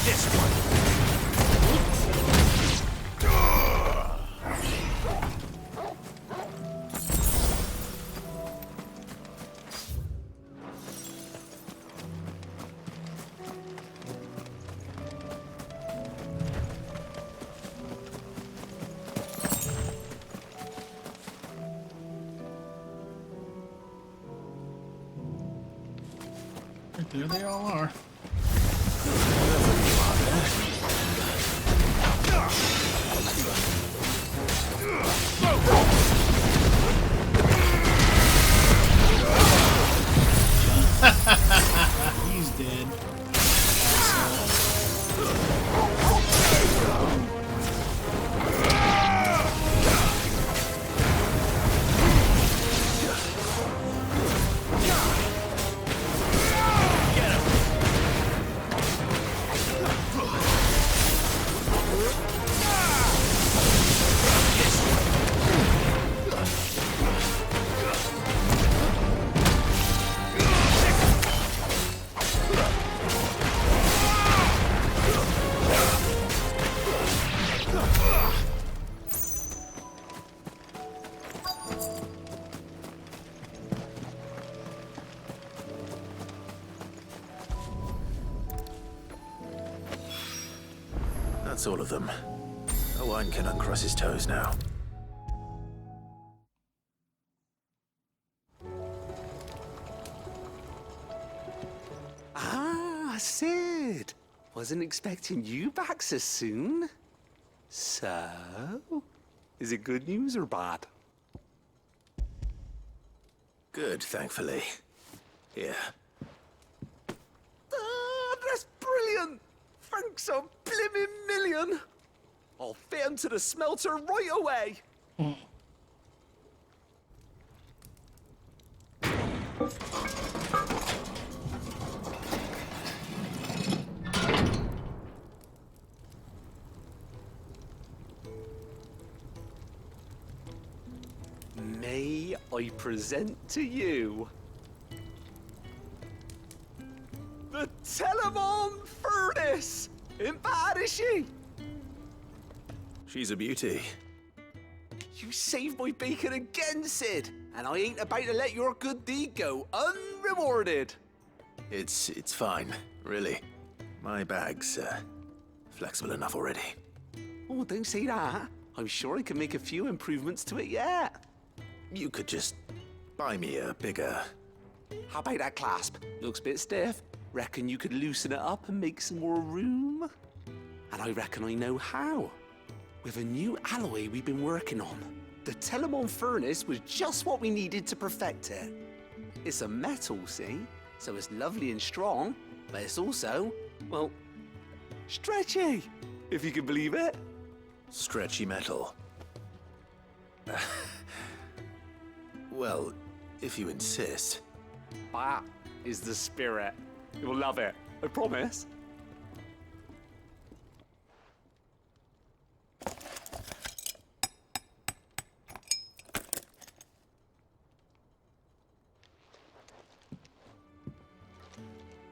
Speaker 1: This one!
Speaker 8: There they all are. He's dead.
Speaker 2: That's all of them. Owen can uncross his toes now.
Speaker 20: Ah, Sid! Wasn't expecting you back so soon. So, is it good news or bad?
Speaker 2: Good, thankfully. Here.
Speaker 20: Ah, that's brilliant! Thanks a blimmin' million! I'll fit 'em to the smelter right away! May I present to you the Telemon Furnace! Ain't bad, is she?
Speaker 2: She's a beauty.
Speaker 20: You saved my bacon again, Sid, and I ain't about to let your good deed go unrewarded.
Speaker 2: It's fine, really. My bag's flexible enough already.
Speaker 20: Oh, don't say that. I'm sure I can make a few improvements to it yet.
Speaker 2: You could just buy me a bigger...
Speaker 20: How about that clasp? Looks a bit stiff. Reckon you could loosen it up and make some more room? And I reckon I know how. With a new alloy we've been working on. The Telemon Furnace was just what we needed to perfect it. It's a metal, see? So it's lovely and strong, but it's also, well, stretchy, if you can believe it.
Speaker 2: Stretchy metal. Well, if you insist.
Speaker 20: That is the spirit. You'll love it, I promise.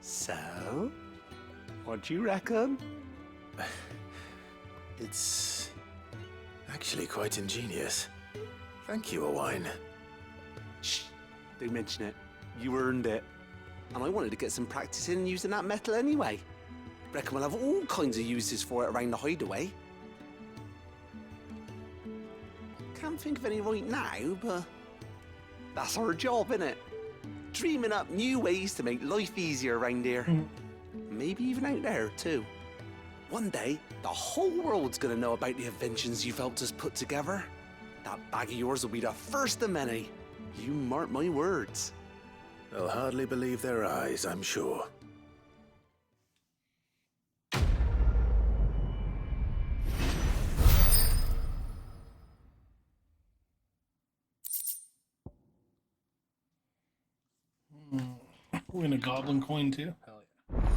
Speaker 20: So, what do you reckon?
Speaker 2: It's actually quite ingenious. Thank you, Owen.
Speaker 20: Shh, don't mention it. You earned it. And I wanted to get some practice in using that metal anyway.
Speaker 19: Reckon we'll have all kinds of uses for it around the hideaway. Can't think of any right now, but that's our job, innit? Dreaming up new ways to make life easier around here. Maybe even out there, too. One day, the whole world's gonna know about the inventions you've helped us put together. That bag of yours will be the first of many. You mark my words.
Speaker 2: They'll hardly believe their eyes, I'm sure.
Speaker 8: Win a goblin coin too? Hell yeah.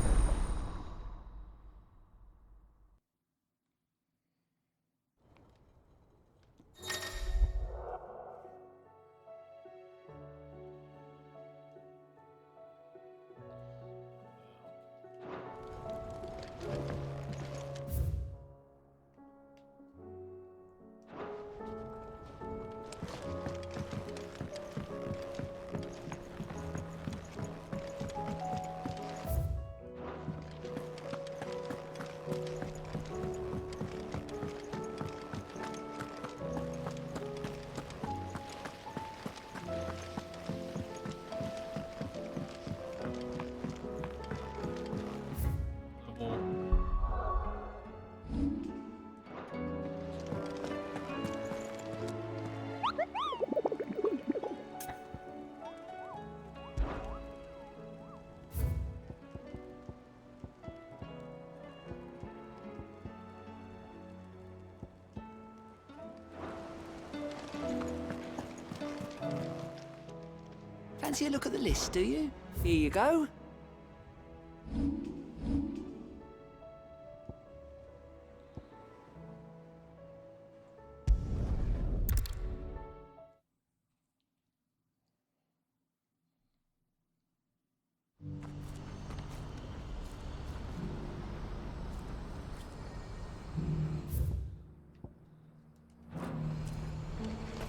Speaker 19: Fancy a look at the list, do you? Here you go.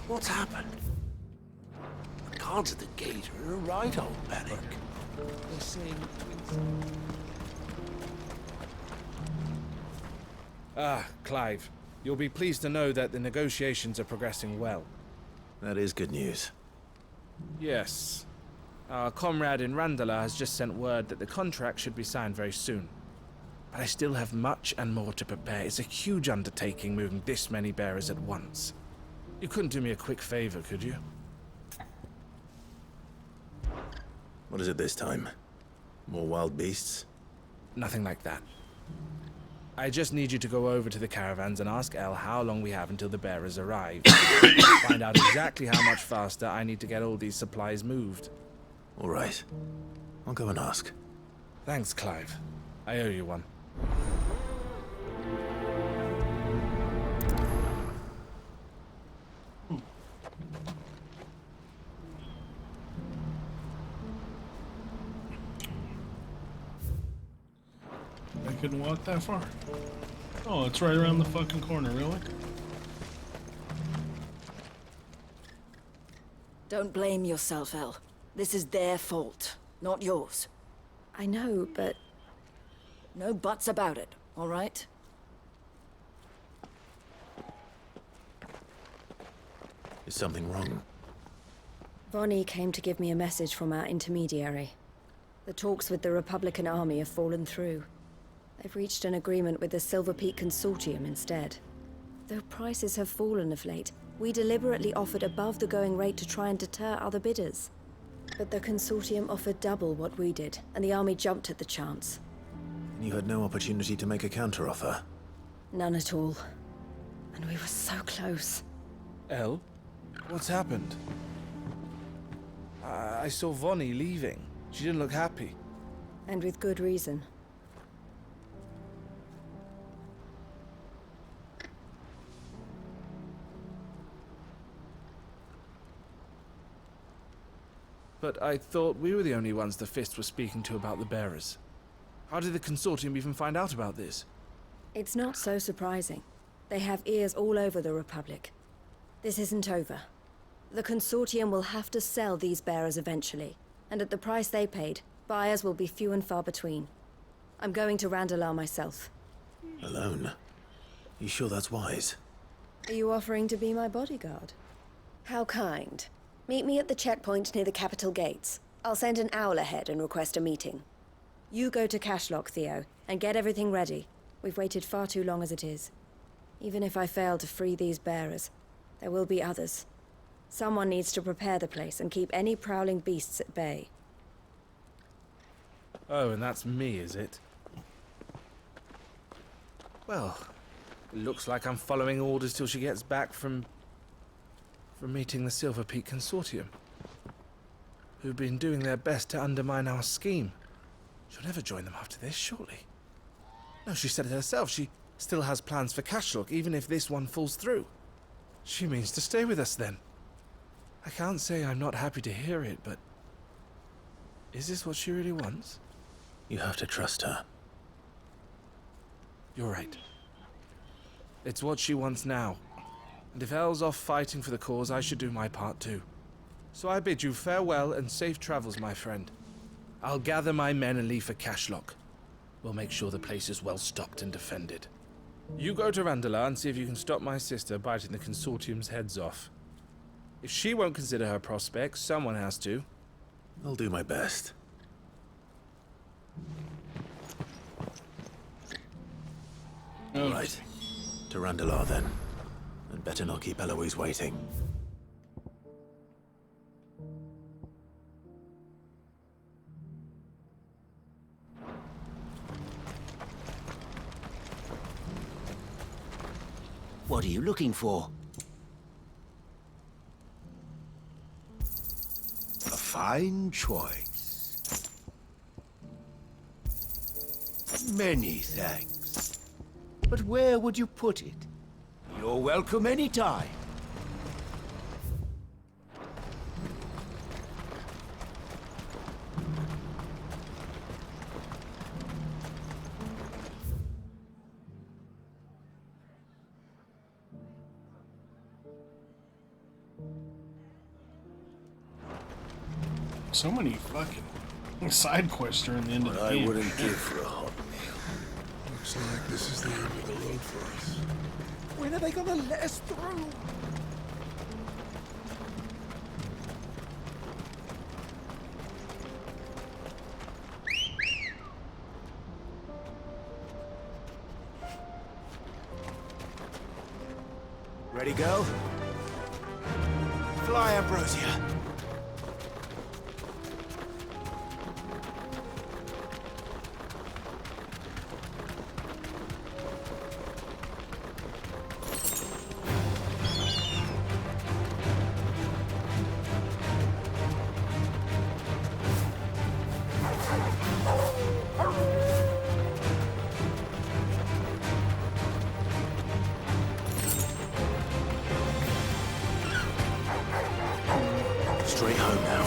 Speaker 19: What's happened? The guards at the gate are in a right old panic. They're saying
Speaker 22: Ah, Clive. You'll be pleased to know that the negotiations are progressing well.
Speaker 2: That is good news.
Speaker 22: Yes. Our comrade in Randala has just sent word that the contract should be signed very soon. But I still have much and more to prepare. It's a huge undertaking moving this many bearers at once. You couldn't do me a quick favor, could you?
Speaker 2: What is it this time? More wild beasts?
Speaker 22: Nothing like that. I just need you to go over to the caravans and ask El how long we have until the bearers arrive. Find out exactly how much faster I need to get all these supplies moved.
Speaker 2: All right. I'll go and ask.
Speaker 22: Thanks, Clive. I owe you one.
Speaker 8: I couldn't walk that far. Oh, it's right around the fucking corner, really?
Speaker 9: Don't blame yourself, El. This is their fault, not yours.
Speaker 23: I know, but...
Speaker 9: No buts about it, all right?
Speaker 2: Is something wrong?
Speaker 23: Vonnie came to give me a message from our intermediary. The talks with the Republican army have fallen through. They've reached an agreement with the Silver Peak Consortium instead. Though prices have fallen of late, we deliberately offered above the going rate to try and deter other bidders. But the Consortium offered double what we did, and the army jumped at the chance.
Speaker 2: You had no opportunity to make a counteroffer?
Speaker 23: None at all. And we were so close.
Speaker 22: El? What's happened? I saw Vonnie leaving. She didn't look happy.
Speaker 23: And with good reason.
Speaker 22: But I thought we were the only ones the Fist was speaking to about the bearers. How did the Consortium even find out about this?
Speaker 23: It's not so surprising. They have ears all over the Republic. This isn't over. The Consortium will have to sell these bearers eventually, and at the price they paid, buyers will be few and far between. I'm going to Randalar myself.
Speaker 2: Alone? You sure that's wise?
Speaker 23: Are you offering to be my bodyguard? How kind. Meet me at the checkpoint near the capital gates. I'll send an owl ahead and request a meeting. You go to Cashlock, Theo, and get everything ready. We've waited far too long as it is. Even if I fail to free these bearers, there will be others. Someone needs to prepare the place and keep any prowling beasts at bay.
Speaker 22: Oh, and that's me, is it? Well, it looks like I'm following orders till she gets back from meeting the Silver Peak Consortium, who've been doing their best to undermine our scheme. She'll never join them after this, surely. No, she said it herself. She still has plans for Cashlock, even if this one falls through. She means to stay with us, then. I can't say I'm not happy to hear it, but... is this what she really wants?
Speaker 2: You have to trust her.
Speaker 22: You're right. It's what she wants now. And if Elle's off fighting for the cause, I should do my part too. So I bid you farewell and safe travels, my friend. I'll gather my men and leave for Cashlock. We'll make sure the place is well stocked and defended. You go to Randalar and see if you can stop my sister biting the Consortium's heads off. If she won't consider her prospects, someone has to.
Speaker 2: I'll do my best.
Speaker 8: Oh.
Speaker 2: Right. To Randalar, then. And better not keep Eloise waiting.
Speaker 14: What are you looking for? A fine choice. Many thanks. But where would you put it? You're welcome anytime.
Speaker 8: So many fucking side quests during the end of the game.
Speaker 14: I wouldn't give for a hot meal.
Speaker 4: Looks like this is the end of the road for us.
Speaker 16: When are they gonna let us through?
Speaker 14: Ready, go? Fly, Ambrosia.
Speaker 2: Straight home now.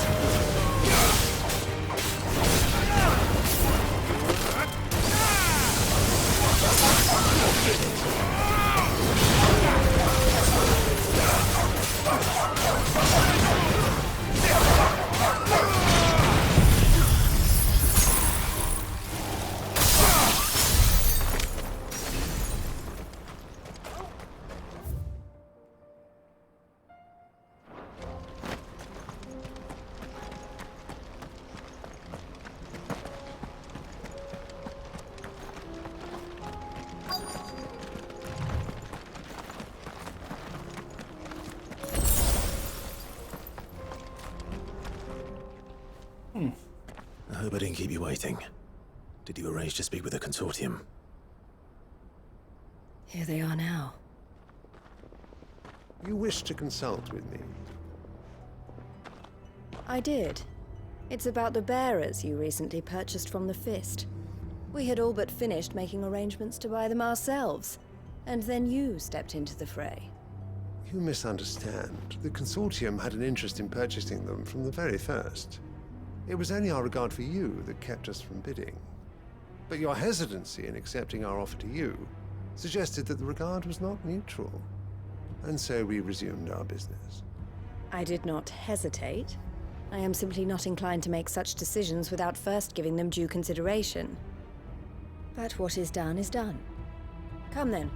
Speaker 2: I hope I didn't keep you waiting. Did you arrange to speak with the Consortium?
Speaker 23: Here they are now.
Speaker 4: You wish to consult with me?
Speaker 23: I did. It's about the bearers you recently purchased from the Fist. We had all but finished making arrangements to buy them ourselves, and then you stepped into the fray.
Speaker 4: You misunderstand. The Consortium had an interest in purchasing them from the very first. It was only our regard for you that kept us from bidding. But your hesitancy in accepting our offer to you suggested that the regard was not mutual. And so we resumed our business.
Speaker 23: I did not hesitate. I am simply not inclined to make such decisions without first giving them due consideration. But what is done is done. Come then.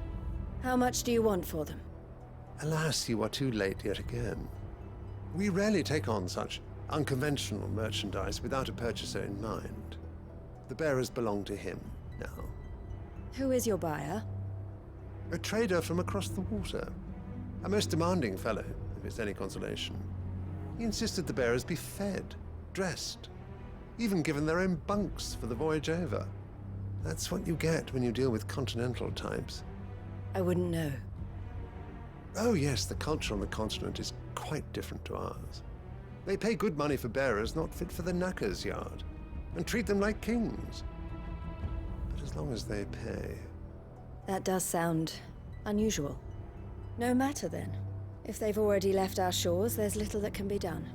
Speaker 23: How much do you want for them?
Speaker 4: Alas, you are too late yet again. We rarely take on such unconventional merchandise without a purchaser in mind. The bearers belong to him now.
Speaker 23: Who is your buyer?
Speaker 4: A trader from across the water. A most demanding fellow, if it's any consolation. He insisted the bearers be fed, dressed, even given their own bunks for the voyage over. That's what you get when you deal with continental types.
Speaker 23: I wouldn't know.
Speaker 4: Oh yes, the culture on the continent is quite different to ours. They pay good money for bearers not fit for the knacker's yard, and treat them like kings. But as long as they pay...
Speaker 23: That does sound unusual. No matter then. If they've already left our shores, there's little that can be done.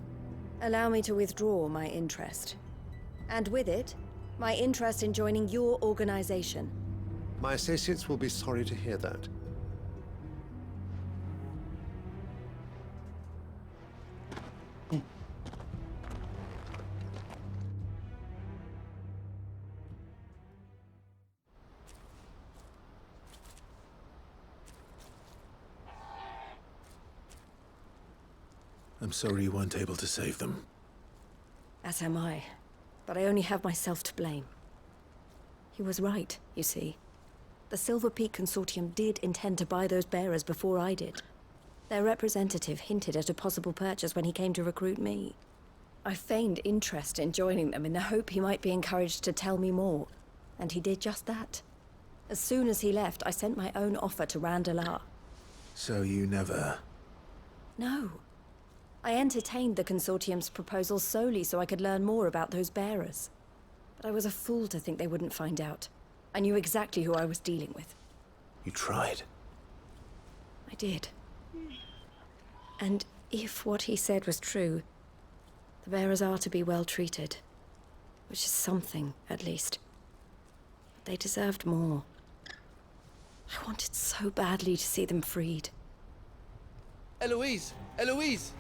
Speaker 23: Allow me to withdraw my interest. And with it, my interest in joining your organization.
Speaker 4: My associates will be sorry to hear that.
Speaker 2: I'm sorry you weren't able to save them.
Speaker 23: As am I. But I only have myself to blame. He was right, you see. The Silver Peak Consortium did intend to buy those bearers before I did. Their representative hinted at a possible purchase when he came to recruit me. I feigned interest in joining them in the hope he might be encouraged to tell me more, and he did just that. As soon as he left, I sent my own offer to Randalar.
Speaker 2: So you never...
Speaker 23: No. I entertained the Consortium's proposal solely so I could learn more about those bearers. But I was a fool to think they wouldn't find out. I knew exactly who I was dealing with.
Speaker 2: You tried.
Speaker 23: I did. And if what he said was true, the bearers are to be well treated. Which is something, at least. But they deserved more. I wanted so badly to see them freed.
Speaker 13: Eloise! Eloise!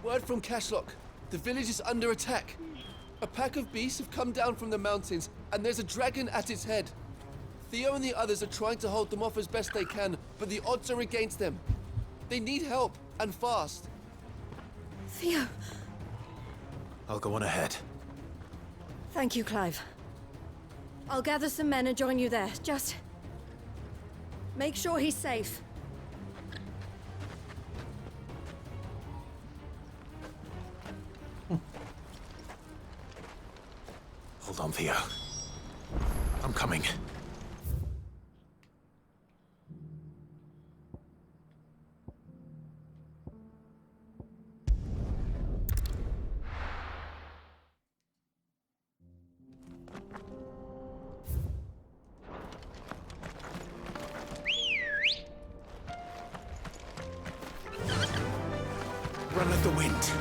Speaker 13: Word from CASHAPP. The village is under attack. A pack of beasts have come down from the mountains, and there's a dragon at its head. Theo and the others are trying to hold them off as best they can, but the odds are against them. They need help, and fast.
Speaker 23: Theo!
Speaker 2: I'll go on ahead.
Speaker 23: Thank you, Clive. I'll gather some men and join you there. Just... make sure he's safe.
Speaker 2: Hold on, Theo. I'm coming. Run at the wind.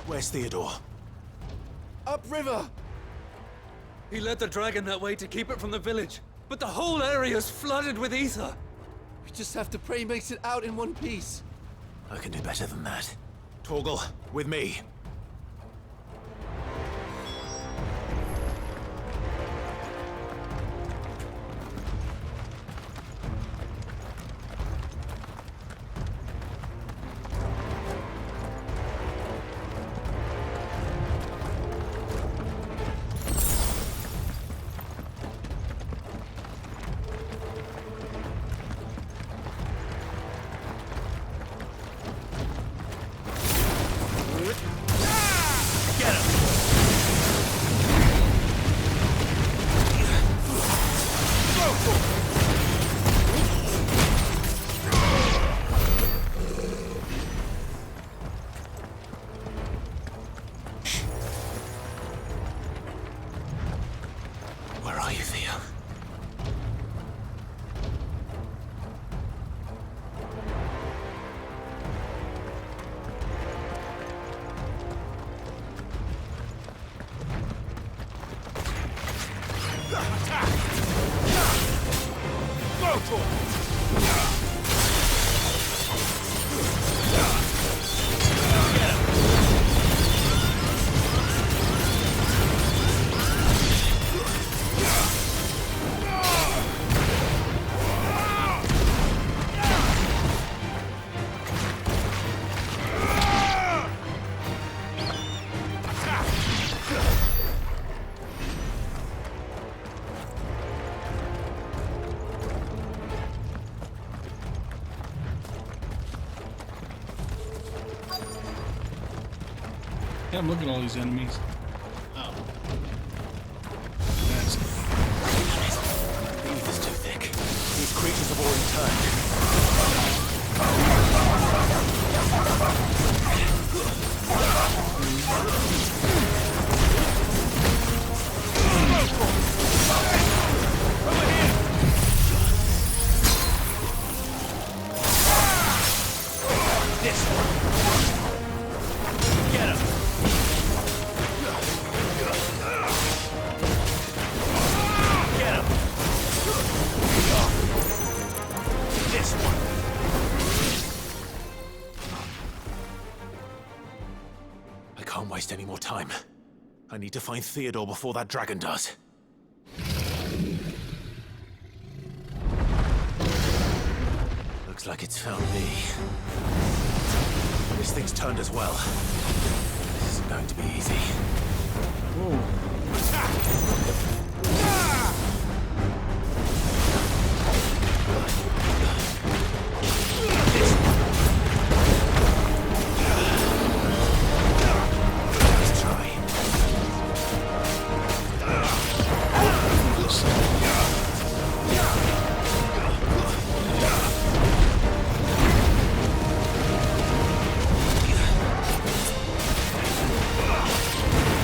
Speaker 2: Where's Theodore?
Speaker 13: Upriver!
Speaker 6: He led the dragon that way to keep it from the village, but the whole area's flooded with ether.
Speaker 13: We just have to pray he makes it out in one piece.
Speaker 2: I can do better than that. Torgal, with me. Where are you, Theo? Go for it!
Speaker 8: Yeah, I'm looking at all these enemies. Oh. That's it.
Speaker 2: The ether's too thick. These creatures have already turned. This one. Get him. Get him. This one. I can't waste any more time. I need to find Theodore before that dragon does. Looks like it's found me. This thing's turned as well. This isn't going to be easy. Let's try.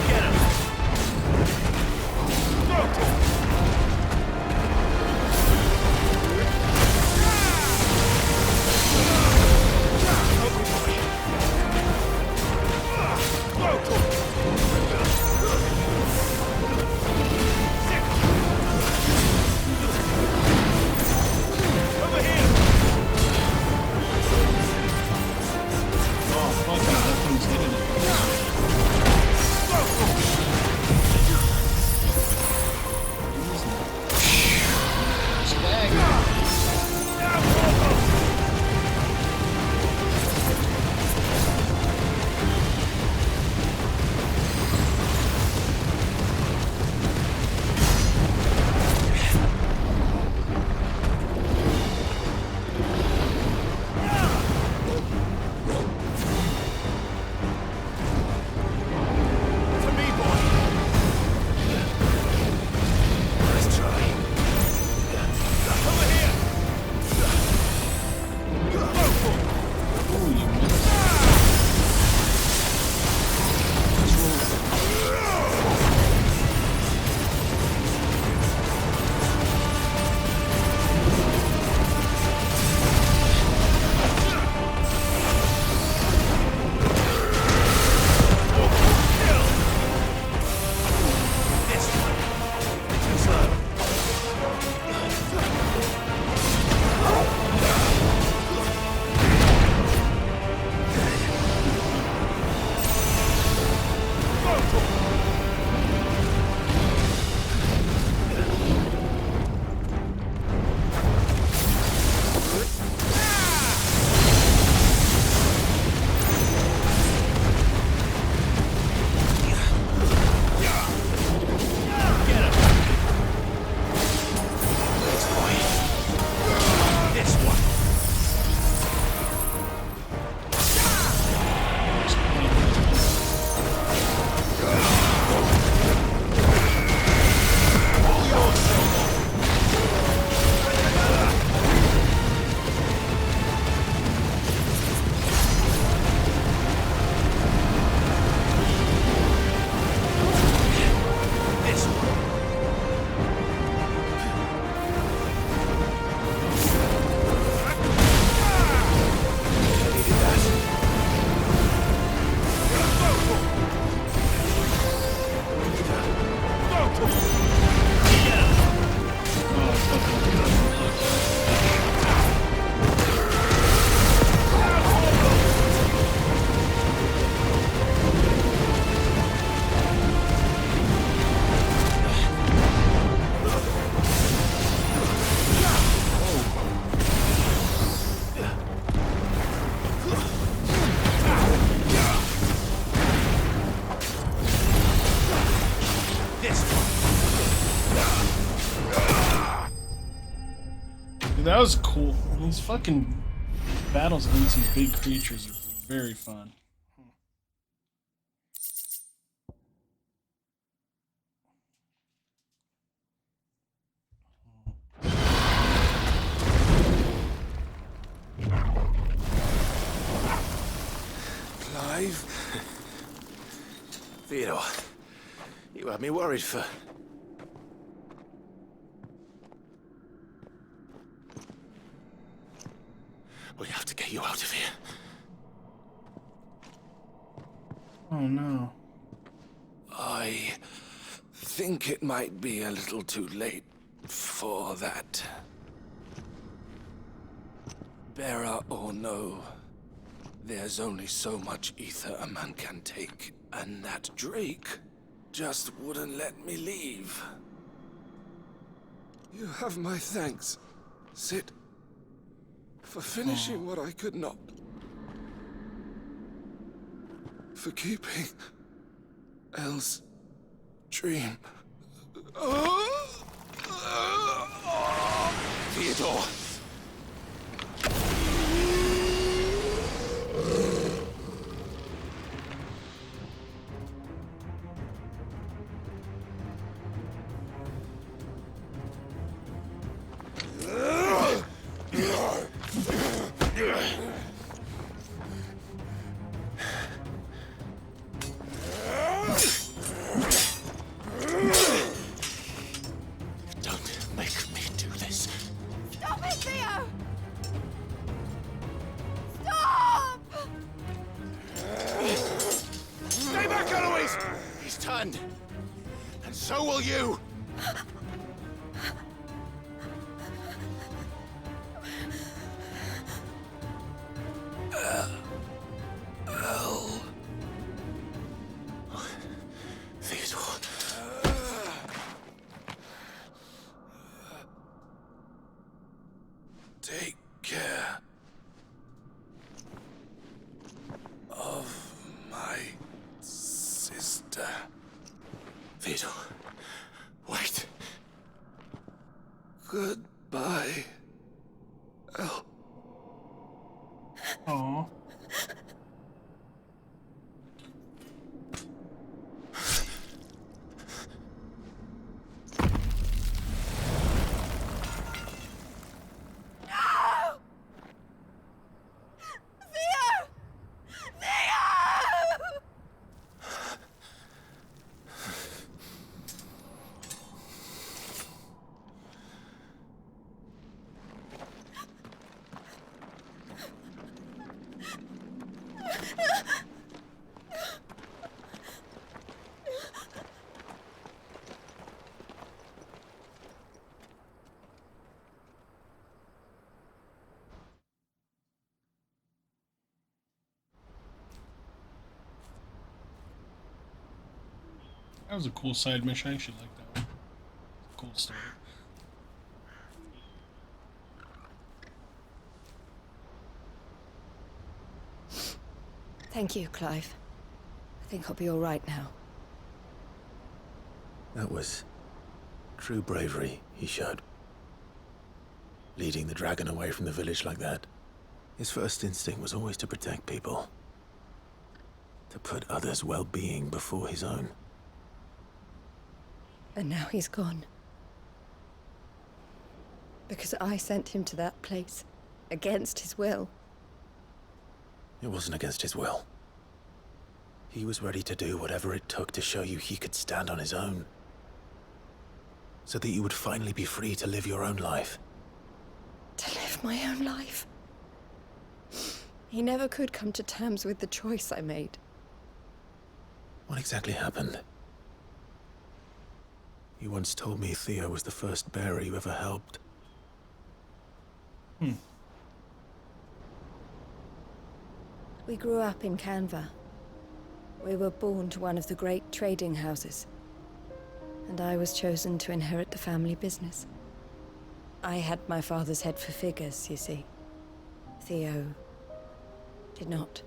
Speaker 2: Get him!
Speaker 8: was cool. These fucking battles against these big creatures are very fun.
Speaker 2: Clive? Theodore, you had me worried for... We have to get you out of here.
Speaker 8: Oh no.
Speaker 21: I think it might be a little too late for that. Bearer or no, there's only so much ether a man can take, and that Drake just wouldn't let me leave. You have my thanks, Sid, for finishing what I could not. For keeping Elle's dream.
Speaker 2: Theodore!
Speaker 14: So will you!
Speaker 2: Theodore.
Speaker 21: Take care of my sister.
Speaker 2: Theodore, wait.
Speaker 21: Goodbye, Elle.
Speaker 8: Aww. That was a cool side mission. I actually like that one. Cool story.
Speaker 23: Thank you, Clive. I think I'll be all right now.
Speaker 2: That was true bravery he showed. Leading the dragon away from the village like that. His first instinct was always to protect people. To put others' well-being before his own.
Speaker 23: And now he's gone. Because I sent him to that place, against his will.
Speaker 2: It wasn't against his will. He was ready to do whatever it took to show you he could stand on his own. So that you would finally be free to live your own life.
Speaker 23: To live my own life? He never could come to terms with the choice I made.
Speaker 2: What exactly happened? You once told me Theo was the first bearer you ever helped.
Speaker 23: We grew up in Canva. We were born to one of the great trading houses. And I was chosen to inherit the family business. I had my father's head for figures, you see. Theo did not.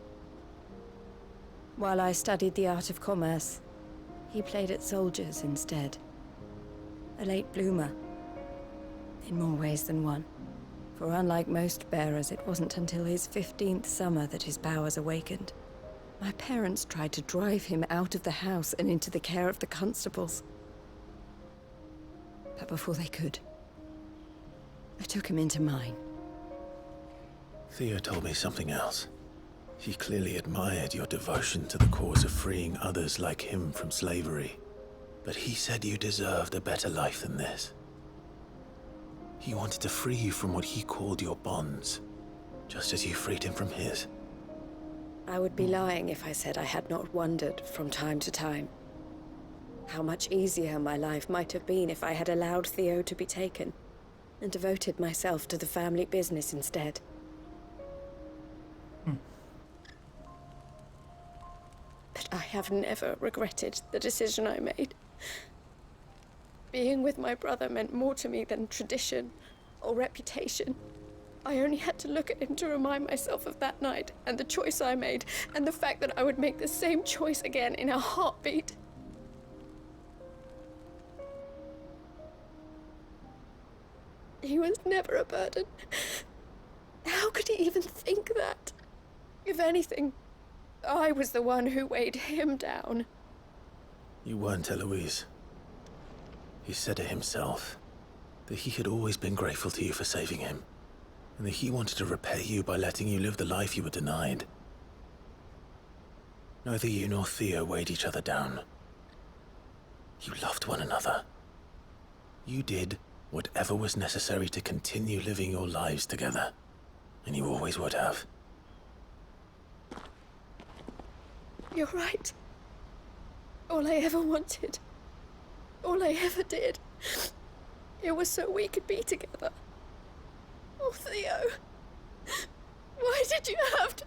Speaker 23: While I studied the art of commerce, he played at soldiers instead. A late bloomer, in more ways than one. For unlike most bearers, it wasn't until his 15th summer that his powers awakened. My parents tried to drive him out of the house and into the care of the constables. But before they could, I took him into mine.
Speaker 2: Theo told me something else. He clearly admired your devotion to the cause of freeing others like him from slavery. But he said you deserved a better life than this. He wanted to free you from what he called your bonds, just as you freed him from his.
Speaker 23: I would be lying if I said I had not wondered from time to time how much easier my life might have been if I had allowed Theo to be taken and devoted myself to the family business instead. But I have never regretted the decision I made. Being with my brother meant more to me than tradition or reputation. I only had to look at him to remind myself of that night and the choice I made, and the fact that I would make the same choice again in a heartbeat. He was never a burden. How could he even think that? If anything, I was the one who weighed him down.
Speaker 2: You weren't, Eloise. He said it himself, that he had always been grateful to you for saving him, and that he wanted to repay you by letting you live the life you were denied. Neither you nor Theo weighed each other down. You loved one another. You did whatever was necessary to continue living your lives together, and you always would have.
Speaker 23: You're right. All I ever wanted, all I ever did, it was so we could be together. Oh, Theo, why did you have to...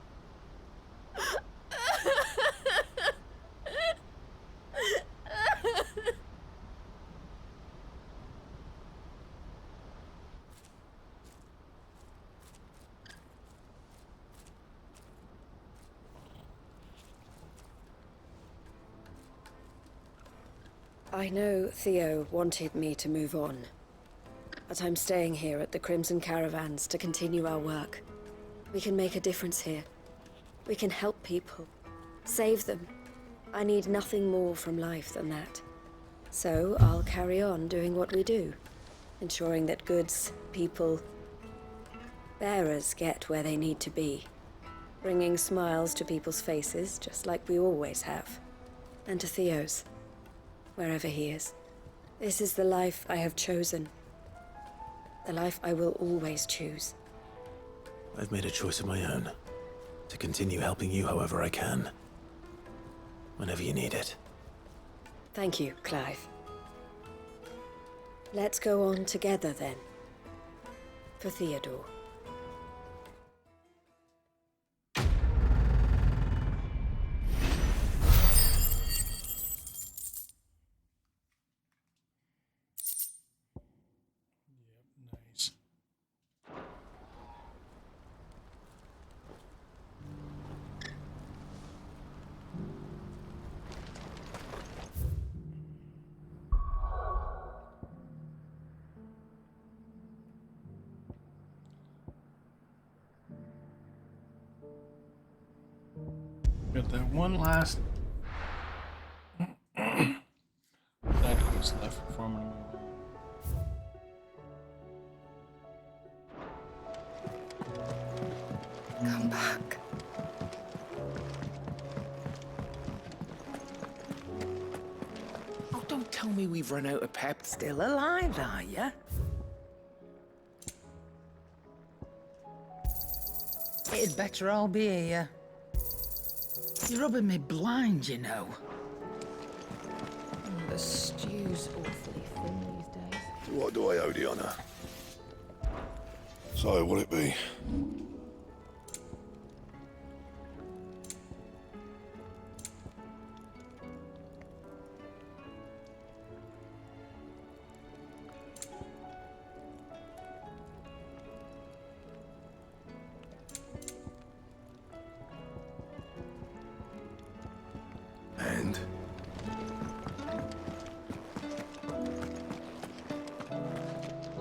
Speaker 23: I know Theo wanted me to move on, but I'm staying here at the Crimson Caravans to continue our work. We can make a difference here. We can help people, save them. I need nothing more from life than that. So I'll carry on doing what we do, ensuring that goods, people, bearers get where they need to be, bringing smiles to people's faces just like we always have, and to Theo's. Wherever he is. This is the life I have chosen. The life I will always choose.
Speaker 2: I've made a choice of my own, to continue helping you however I can. Whenever you need it.
Speaker 23: Thank you, Clive. Let's go on together then. For Theodore.
Speaker 8: Got that one last side quest left before I'm gonna move on.
Speaker 23: Come back.
Speaker 14: Oh, don't tell me we've run out of pep. Still alive, are ya?
Speaker 16: It'd better all be here. You're rubbing me blind, you know.
Speaker 9: The stew's awfully thin these days.
Speaker 7: What do I owe the honour? So, will it be? And?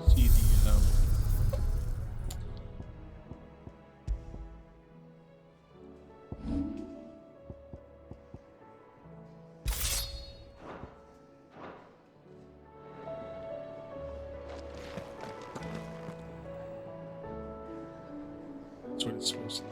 Speaker 8: See the That's what it's supposed to be.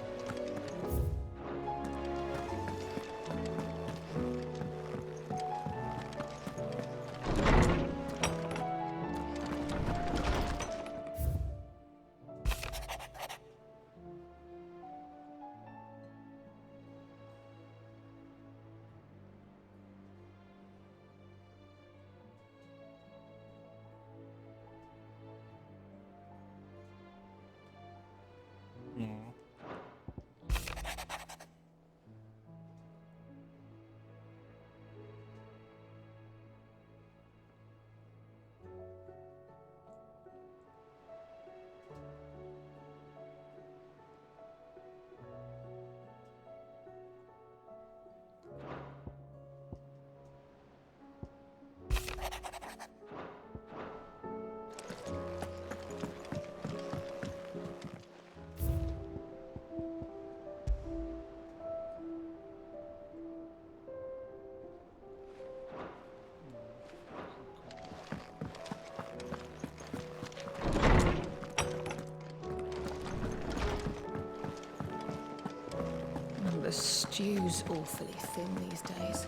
Speaker 9: The stew's awfully thin these days.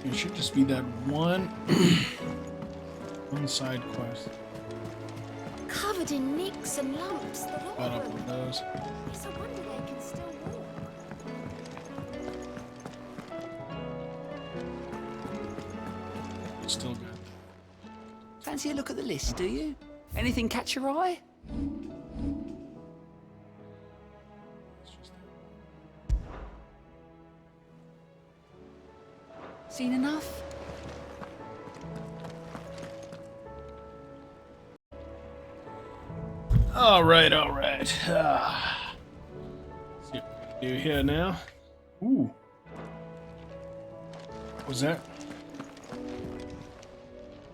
Speaker 8: It should just be that one one side quest.
Speaker 3: Covered in nicks and lumps, the lot
Speaker 8: Got
Speaker 3: of
Speaker 8: up
Speaker 3: them.
Speaker 8: with those.
Speaker 3: It's a wonder they can still walk.
Speaker 8: Still good.
Speaker 19: Fancy a look at the list, do you? Anything catch your eye? Seen enough?
Speaker 8: All right. See what we can do here now. Ooh. What was that?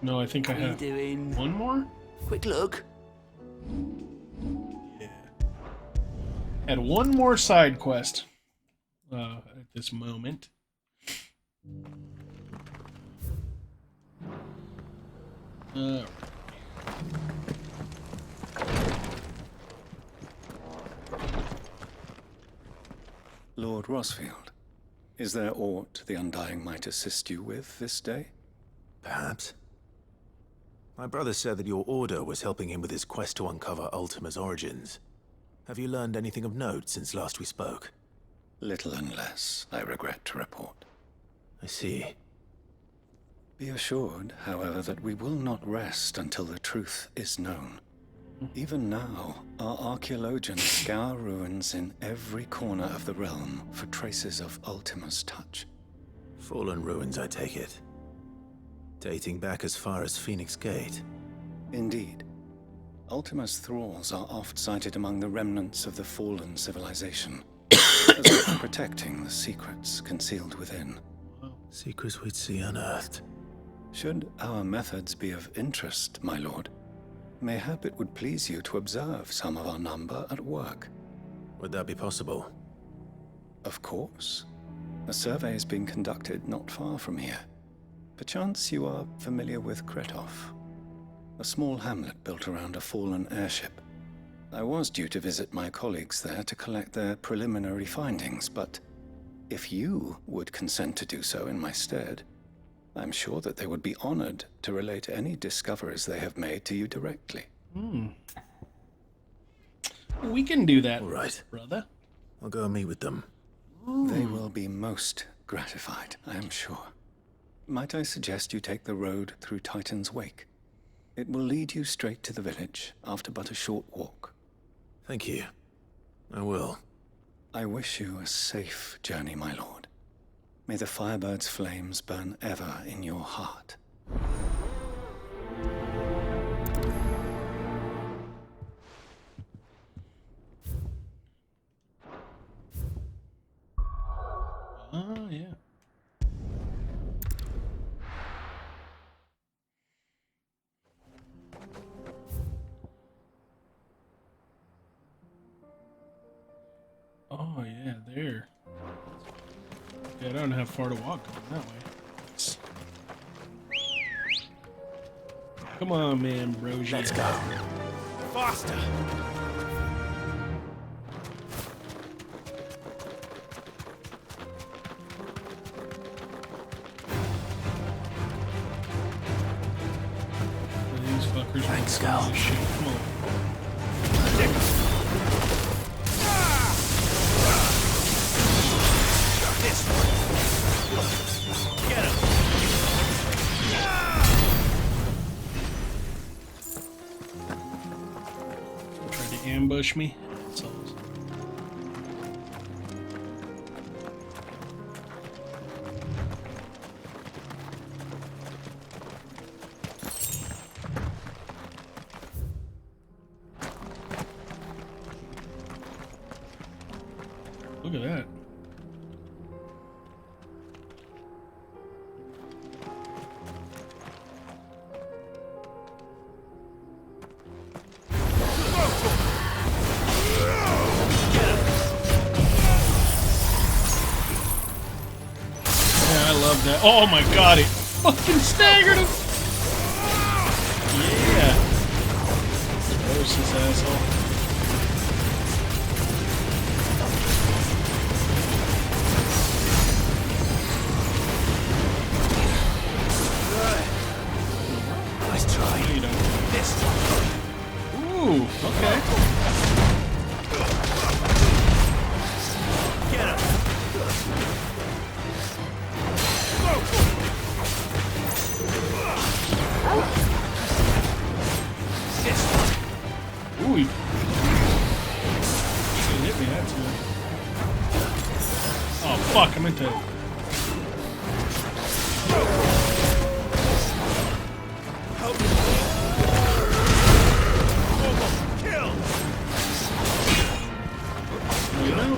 Speaker 8: No, I think I have
Speaker 19: doing?
Speaker 8: One more?
Speaker 19: Quick look.
Speaker 8: Yeah. Had one more side quest at this moment.
Speaker 18: Lord Rosfield, is there aught the Undying might assist you with this day?
Speaker 2: Perhaps. My brother said that your order was helping him with his quest to uncover Ultima's origins. Have you learned anything of note since last we spoke?
Speaker 18: Little and less, I regret to report.
Speaker 2: I see.
Speaker 18: Be assured, however, that we will not rest until the truth is known. Even now, our archaeologians scour ruins in every corner of the realm for traces of Ultima's touch.
Speaker 2: Fallen ruins, I take it. Dating back as far as Phoenix Gate.
Speaker 18: Indeed. Ultima's thralls are oft sighted among the remnants of the fallen civilization, as if protecting the secrets concealed within.
Speaker 2: Secrets we'd see unearthed.
Speaker 18: Should our methods be of interest, my lord, mayhap it would please you to observe some of our number at work.
Speaker 2: Would that be possible?
Speaker 18: Of course. A survey is being conducted not far from here. Perchance you are familiar with Kretov, a small hamlet built around a fallen airship. I was due to visit my colleagues there to collect their preliminary findings, but if you would consent to do so in my stead, I'm sure that they would be honored to relate any discoveries they have made to you directly.
Speaker 8: We can do that,
Speaker 2: all right,
Speaker 8: brother.
Speaker 2: I'll go and meet with them.
Speaker 18: They will be most gratified, I am sure. Might I suggest you take the road through Titan's Wake? It will lead you straight to the village after but a short walk.
Speaker 2: Thank you. I will.
Speaker 18: I wish you a safe journey, my lord. May the Firebird's flames burn ever in your heart.
Speaker 8: Oh, yeah. Oh, yeah, there. Yeah, I don't have far to walk going that way. Come on, man, broji.
Speaker 14: Let's go. Faster.
Speaker 8: These fuckers.
Speaker 14: Thanks, Gal.
Speaker 8: Shit. Come on.
Speaker 14: This one. Get him.
Speaker 8: Tried to ambush me. That's all. Look at that. Yeah, I love that. Oh my god, it fucking staggered him! Yeah! There's this asshole.
Speaker 14: Nice try.
Speaker 8: No, you don't.
Speaker 14: This one.
Speaker 8: Ooh, okay.
Speaker 14: Get him. This one.
Speaker 8: Ooh, he hit me that time. Oh fuck, I meant to.
Speaker 14: Kill.
Speaker 8: You know?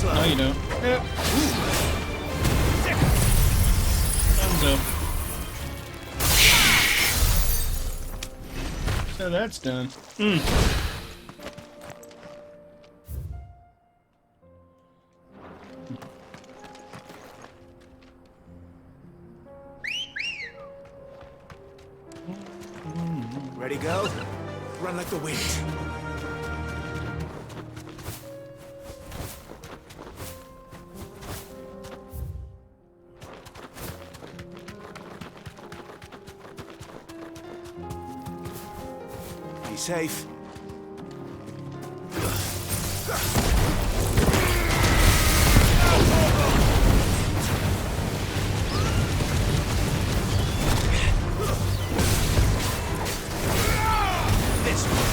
Speaker 8: No, you don't. Yep. Thumbs up. So that's done.
Speaker 14: Ready, go? Run like the wind. Be safe. This one.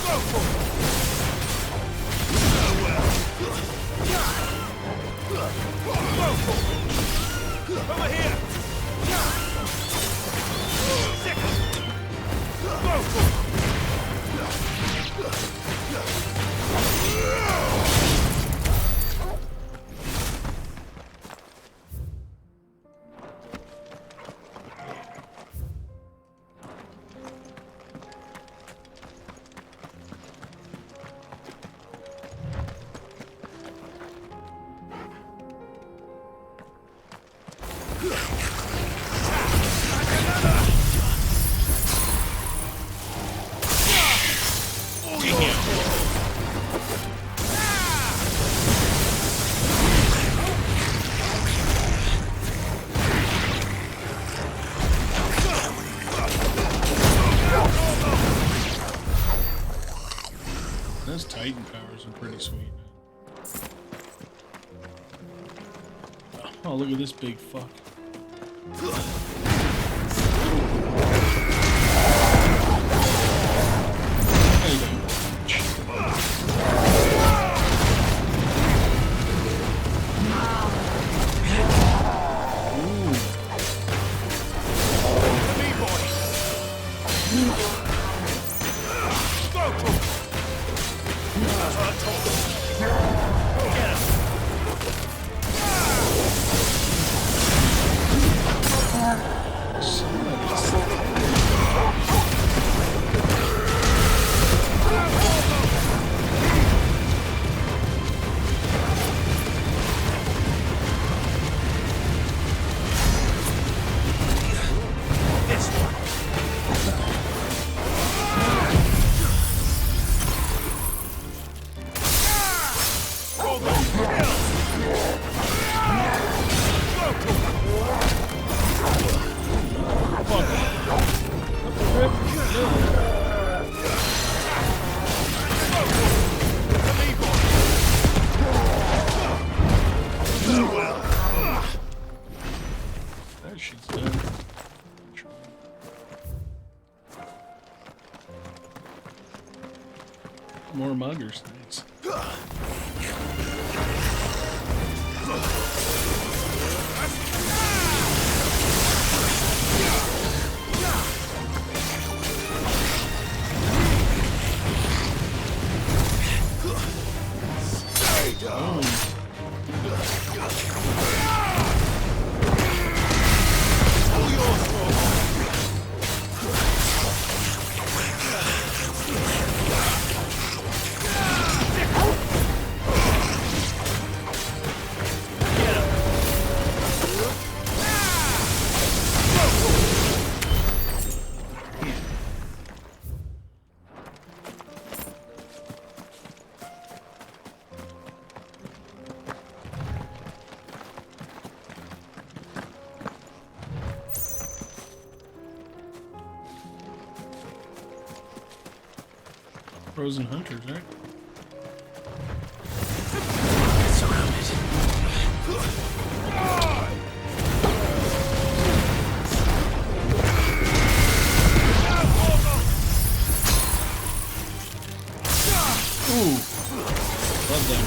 Speaker 14: Go for it. Go for it. Over here. Go for it.
Speaker 8: Those Titan powers are pretty sweet. Oh, look at this big fuck. There you go. Ooh. That shit's done. More muggers, thanks. Frozen hunters, right? Ooh. Love that.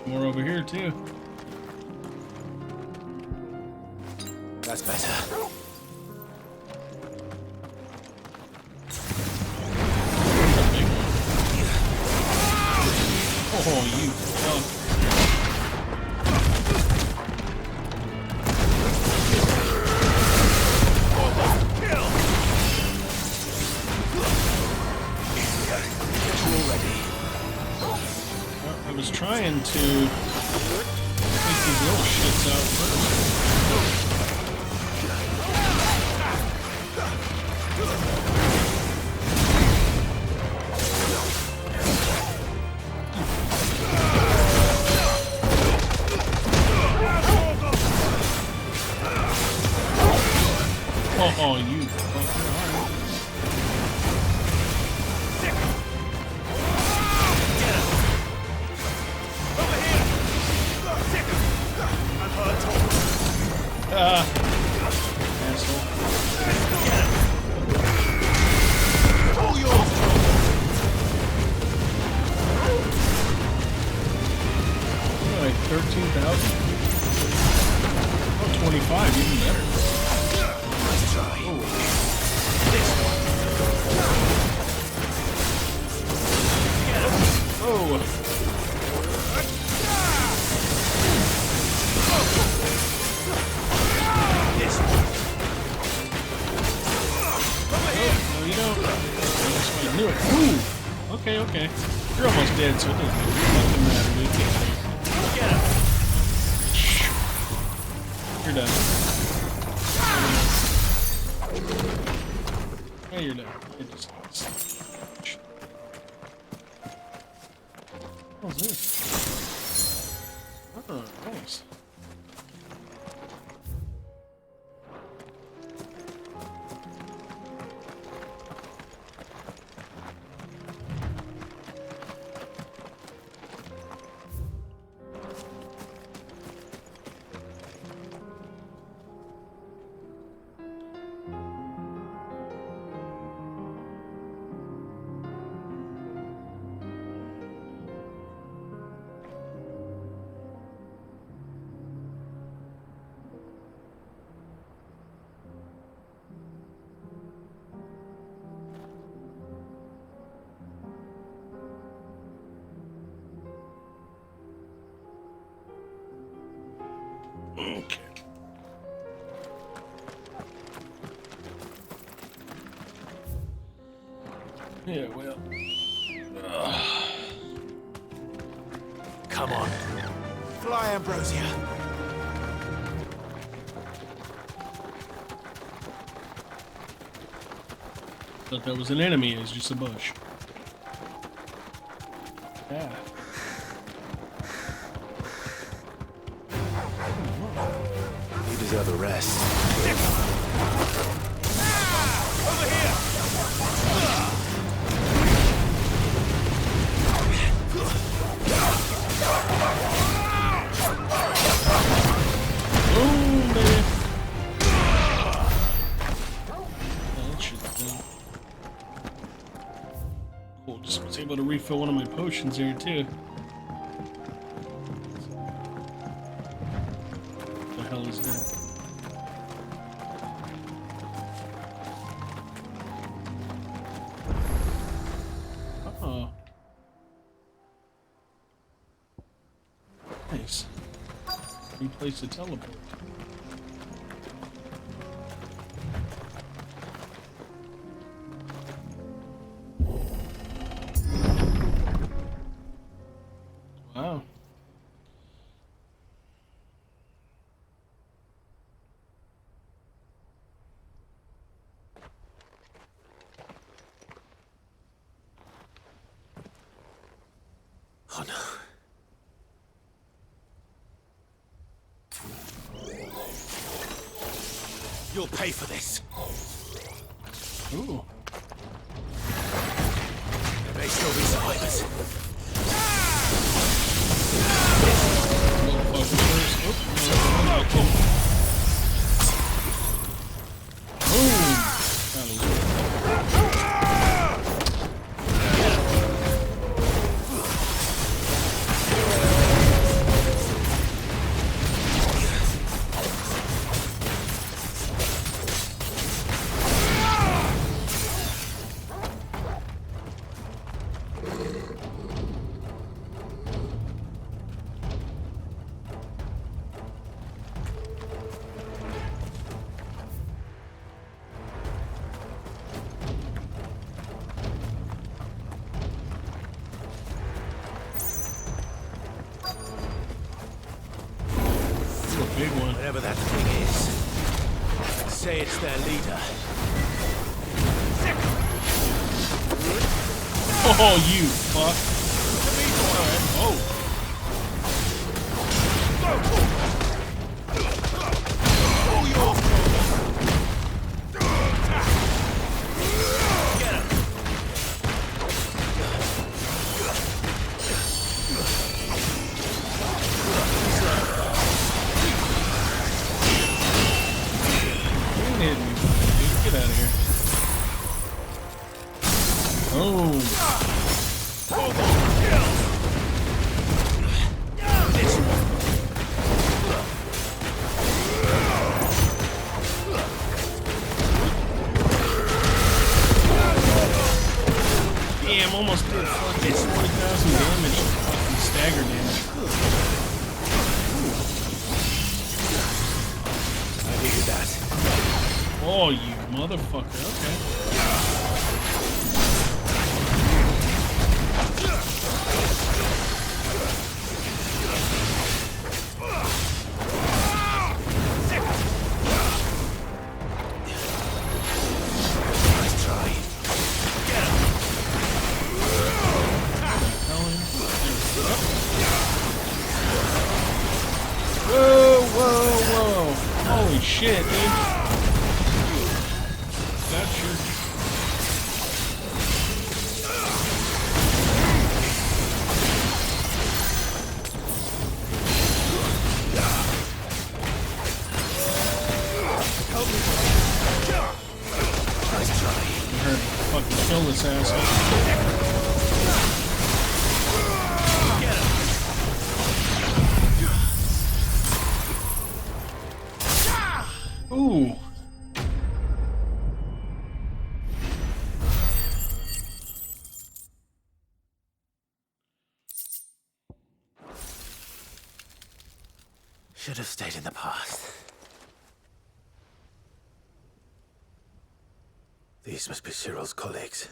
Speaker 8: More over here too.
Speaker 2: That's better.
Speaker 8: Oh, you fuck. I was trying to take these little shits out first. Oh, you fucker. Asshole. Like 13,000. Oh, 25, even better.
Speaker 2: Let's try.
Speaker 8: Oh. No, you don't. That's why I knew it. Ooh. Okay, okay. You're almost dead, so it doesn't fucking matter, dude. Get him. You're done. Yeah, you're done. It just. What's this? Oh, nice. Okay. Yeah, well.
Speaker 16: Come on. Fly, Ambrosia.
Speaker 8: Thought that was an enemy, it was just a bush. Yeah.
Speaker 2: You deserve a rest.
Speaker 16: Over here!
Speaker 8: Boom, baby. That should be cool. Just was able to refill one of my potions here too. What the hell is that? Oh. Nice. Replace the teleport. Wow.
Speaker 2: Oh no.
Speaker 16: You'll pay for this.
Speaker 8: Ooh.
Speaker 16: There may still be survivors.
Speaker 8: Big one.
Speaker 16: Whatever that thing is, say it's their leader.
Speaker 8: Oh, you fuck. Alright. Oh. Get out of here. Oh. Damn, almost did fucking 40,000 damage. Fucking stagger damage.
Speaker 16: I needed that.
Speaker 8: Oh, you motherfucker. Okay.
Speaker 16: Nice try. Get him.
Speaker 8: Whoa, whoa, whoa. Holy shit, dude. That's your...
Speaker 16: Nice try.
Speaker 8: You heard me. Fucking kill this asshole. Ooh.
Speaker 2: Should have stayed in the past. These must be Cyril's colleagues.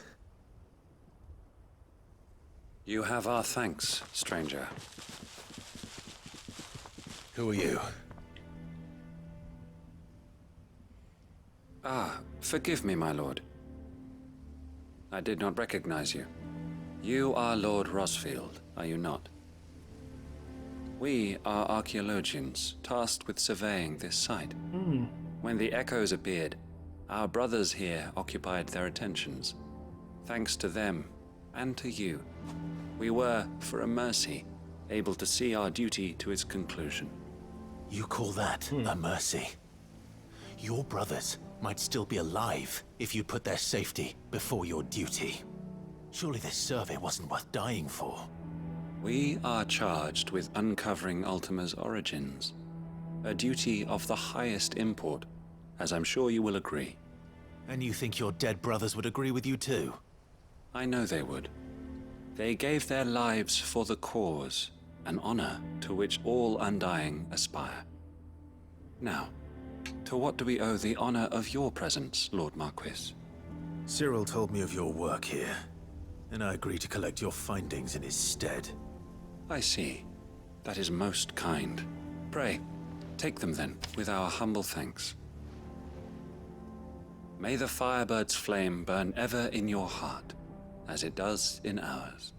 Speaker 21: You have our thanks, stranger.
Speaker 2: Who are you?
Speaker 21: Ah, forgive me, my lord. I did not recognize you. You are Lord Rosfield, are you not? We are archaeologians, tasked with surveying this site. When the echoes appeared, our brothers here occupied their attentions. Thanks to them, and to you, we were, for a mercy, able to see our duty to its conclusion.
Speaker 2: You call that a mercy? Your brothers might still be alive if you put their safety before your duty. Surely this survey wasn't worth dying for.
Speaker 21: We are charged with uncovering Ultima's origins. A duty of the highest import, as I'm sure you will agree.
Speaker 2: And you think your dead brothers would agree with you too?
Speaker 21: I know they would. They gave their lives for the cause, an honor to which all Undying aspire. Now, to what do we owe the honor of your presence, Lord Marquis?
Speaker 2: Cyril told me of your work here, and I agreed to collect your findings in his stead.
Speaker 21: I see. That is most kind. Pray, take them then, with our humble thanks. May the Firebird's flame burn ever in your heart, as it does in ours.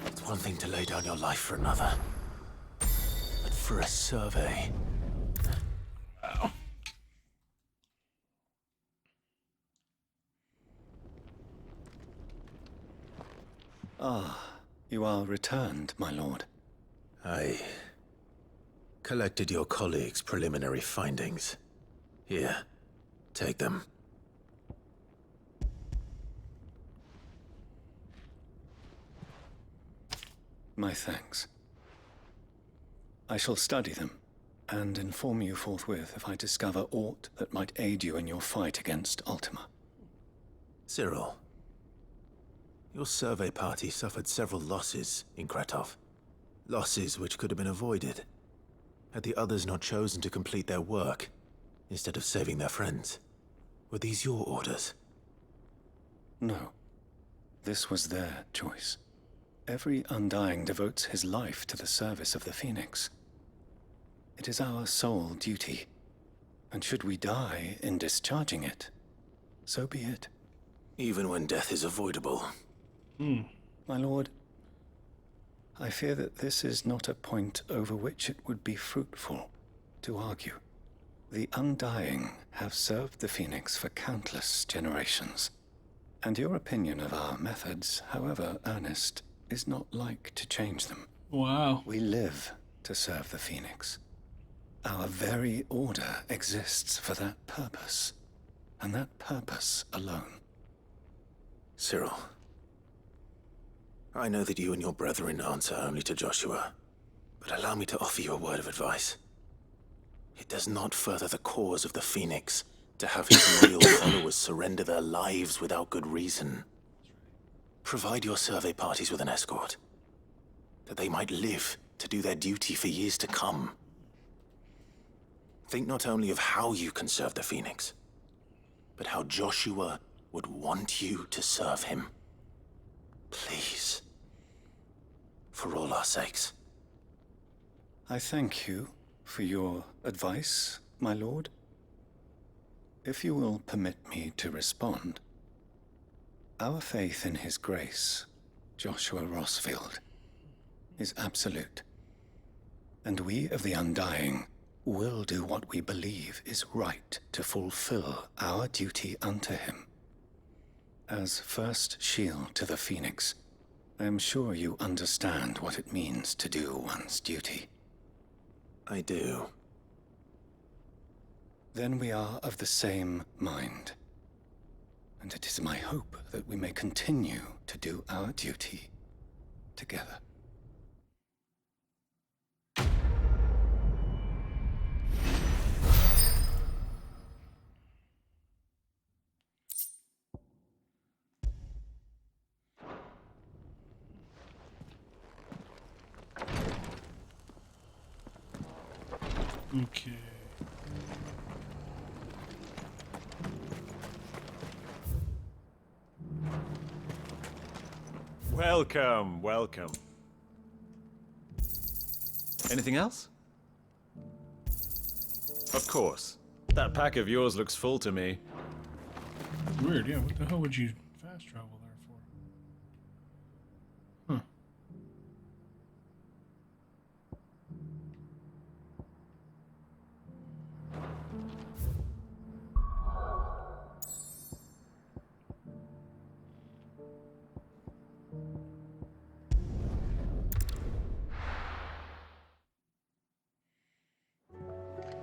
Speaker 2: It's one thing to lay down your life for another, but for a survey...
Speaker 18: Ah, you are returned, my lord.
Speaker 2: I collected your colleagues' preliminary findings. Here, take them.
Speaker 18: My thanks. I shall study them, and inform you forthwith if I discover aught that might aid you in your fight against Ultima.
Speaker 2: Cyril, your survey party suffered several losses in Kratov. Losses which could have been avoided, had the others not chosen to complete their work, instead of saving their friends. Were these your orders?
Speaker 18: No. This was their choice. Every Undying devotes his life to the service of the Phoenix. It is our sole duty, and should we die in discharging it, so be it.
Speaker 2: Even when death is avoidable.
Speaker 18: My lord, I fear that this is not a point over which it would be fruitful to argue. The Undying have served the Phoenix for countless generations, and your opinion of our methods, however earnest, is not like to change them.
Speaker 8: Wow.
Speaker 18: We live to serve the Phoenix. Our very order exists for that purpose, and that purpose alone.
Speaker 2: Cyril, I know that you and your brethren answer only to Joshua, but allow me to offer you a word of advice. It does not further the cause of the Phoenix to have his loyal followers surrender their lives without good reason. Provide your survey parties with an escort, that they might live to do their duty for years to come. Think not only of how you can serve the Phoenix, but how Joshua would want you to serve him. Please. For all our sakes.
Speaker 18: I thank you for your advice, my lord. If you will permit me to respond, our faith in his grace, Joshua Rosfield, is absolute. And we of the Undying will do what we believe is right to fulfill our duty unto him. As first shield to the Phoenix, I am sure you understand what it means to do one's duty.
Speaker 2: I do.
Speaker 18: Then we are of the same mind. And it is my hope that we may continue to do our duty together.
Speaker 8: Okay.
Speaker 5: Welcome, welcome. Anything else? Of course. That pack of yours looks full to me.
Speaker 8: Weird, yeah. What the hell would you fast travel there for? Huh.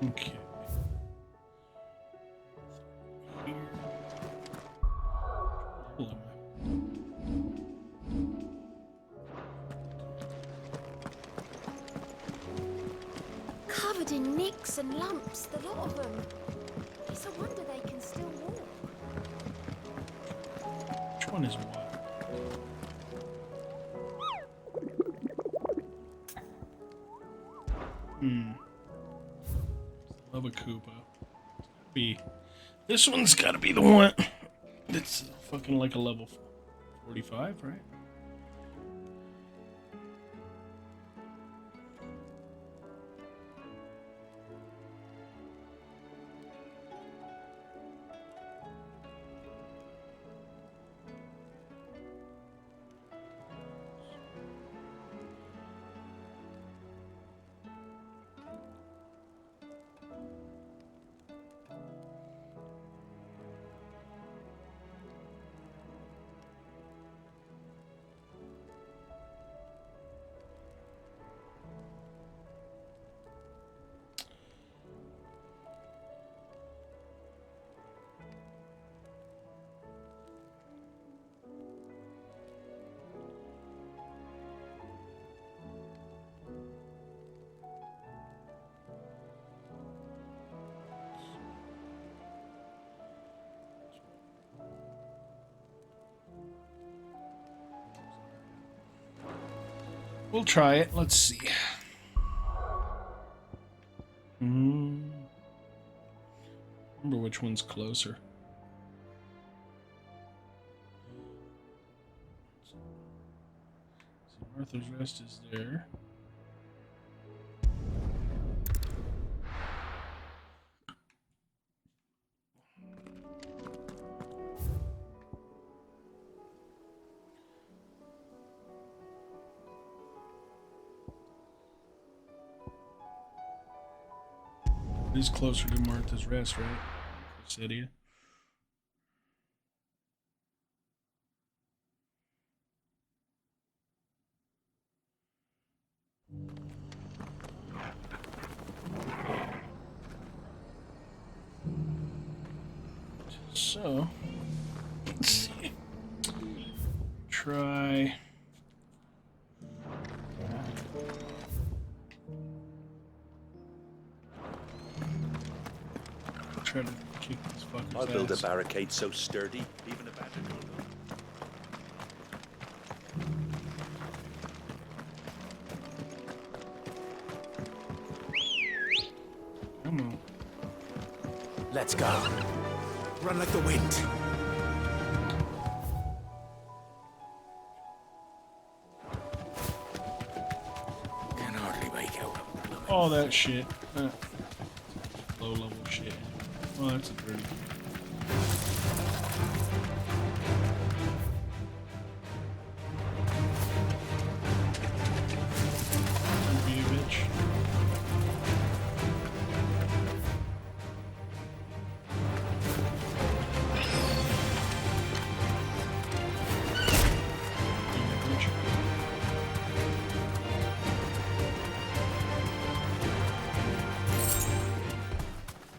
Speaker 8: Okay.
Speaker 3: Covered in nicks and lumps, the lot of them. It's a wonder they can still walk.
Speaker 8: Which one is what? Love a Koopa. This one's gotta be the one that's fucking like a level 45, right? We'll try it. Let's see. Remember which one's closer. So Martha's Rest is there. It is closer to Martha's Rest, right? City. So, let's see. Try. Try to kick this fucker's
Speaker 10: I'll build a
Speaker 8: ass.
Speaker 10: barricade so sturdy, even a bandit will.
Speaker 8: Come on.
Speaker 14: Let's go. Run like the wind. Can hardly make out.
Speaker 8: All that shit. Low level shit. Well, that's a pretty. Be a bitch.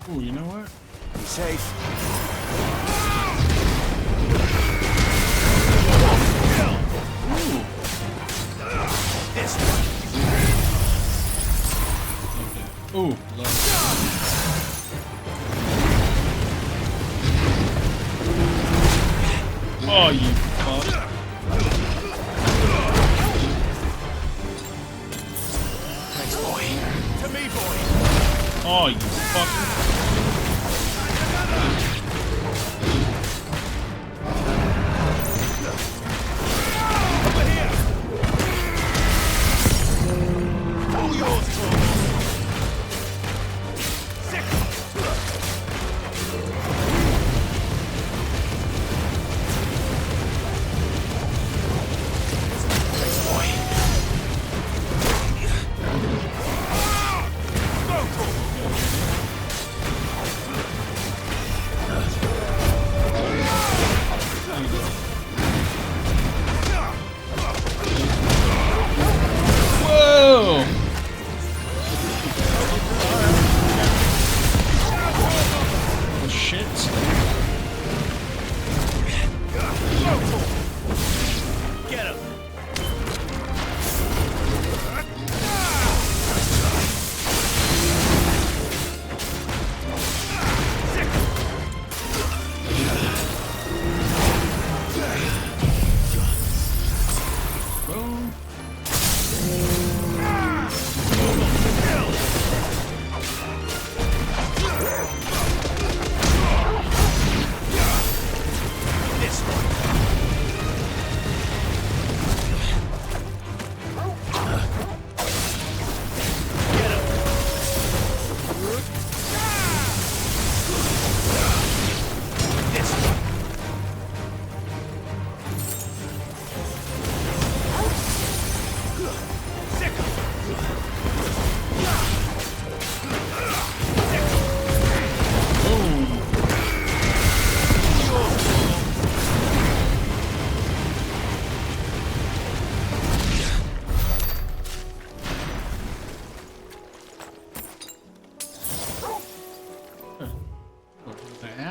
Speaker 8: Ooh, you know what?
Speaker 14: Be safe.
Speaker 8: Ooh, love. Oh, you fuck.
Speaker 14: Thanks, boy. To me, boy.
Speaker 8: Oh,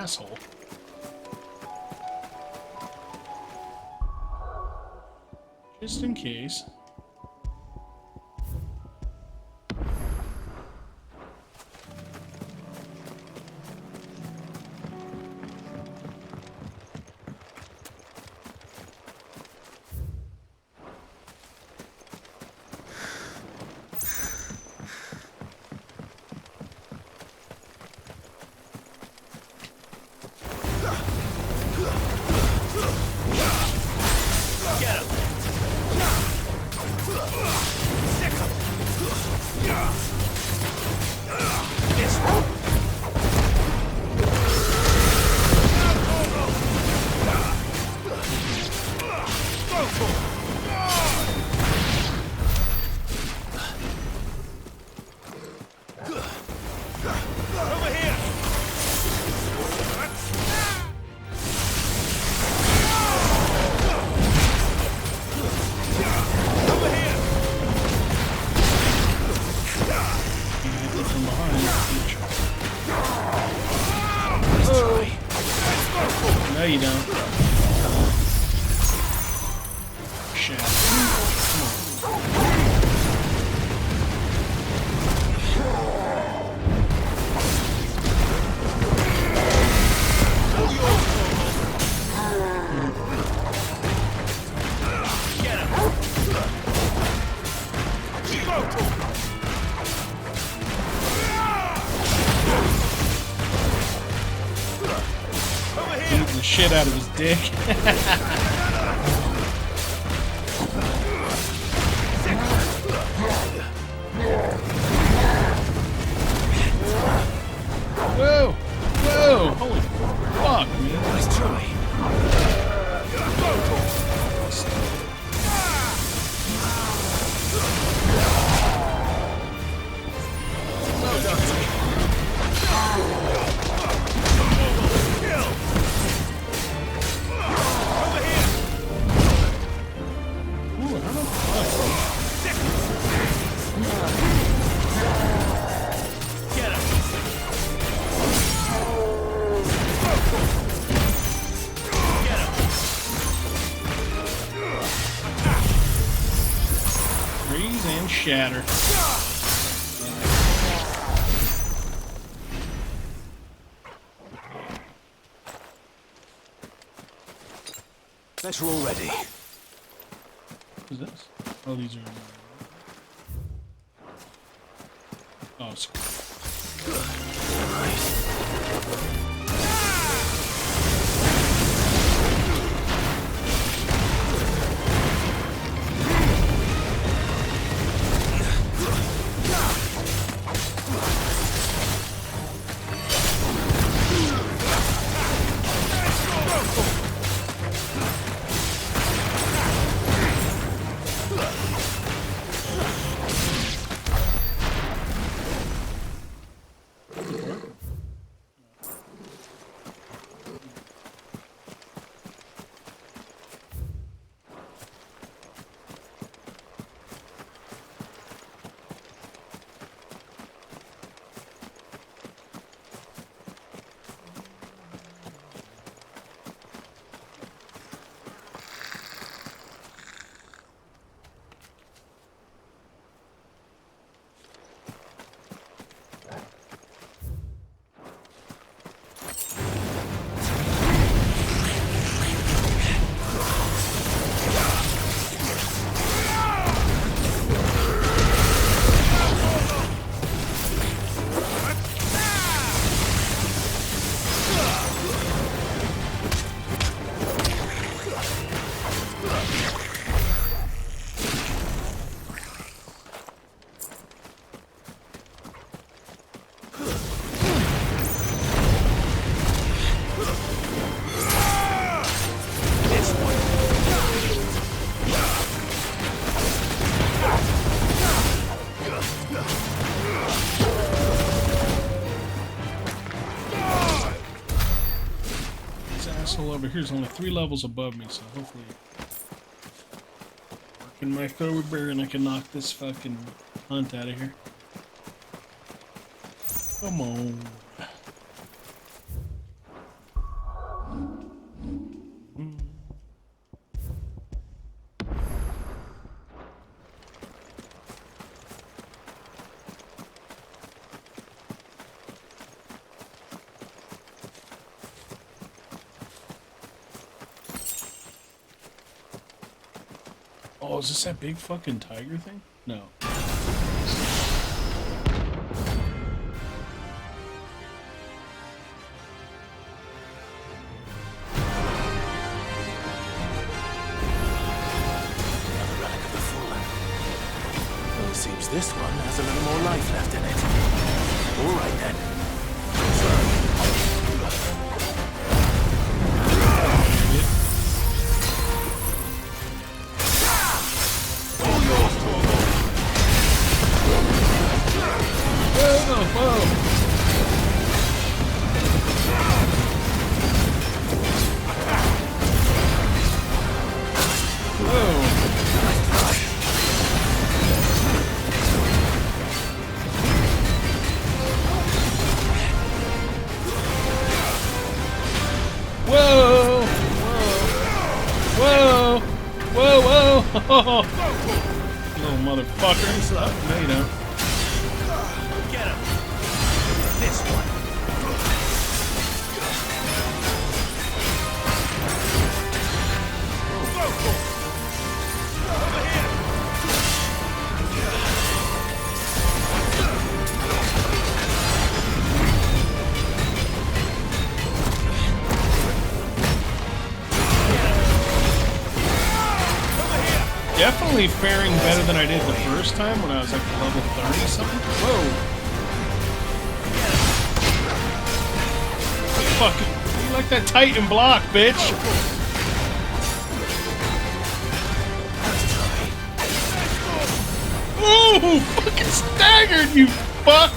Speaker 8: asshole. Just in case. No, you don't. Shit. Beating the shit out of his dick. Whoa! Whoa! Holy fuck, man. Nice try. Freeze and shatter.
Speaker 16: Better already.
Speaker 8: What's this? Oh, these are. Oh, it's over here is only 3 levels above me, so hopefully working my forward bear and I can knock this fucking hunt out of here. Come on. Oh, is this that big fucking tiger thing? No.
Speaker 2: Well, it seems this one has a little more life left in it. All right then.
Speaker 8: Little motherfucker. No, you don't.
Speaker 16: Get him. This one. Over here.
Speaker 8: Definitely faring better than I did the first time when I was like level 30 something. Whoa. Fucking, you like that Titan block, bitch. Ooh, fucking staggered, you fuck.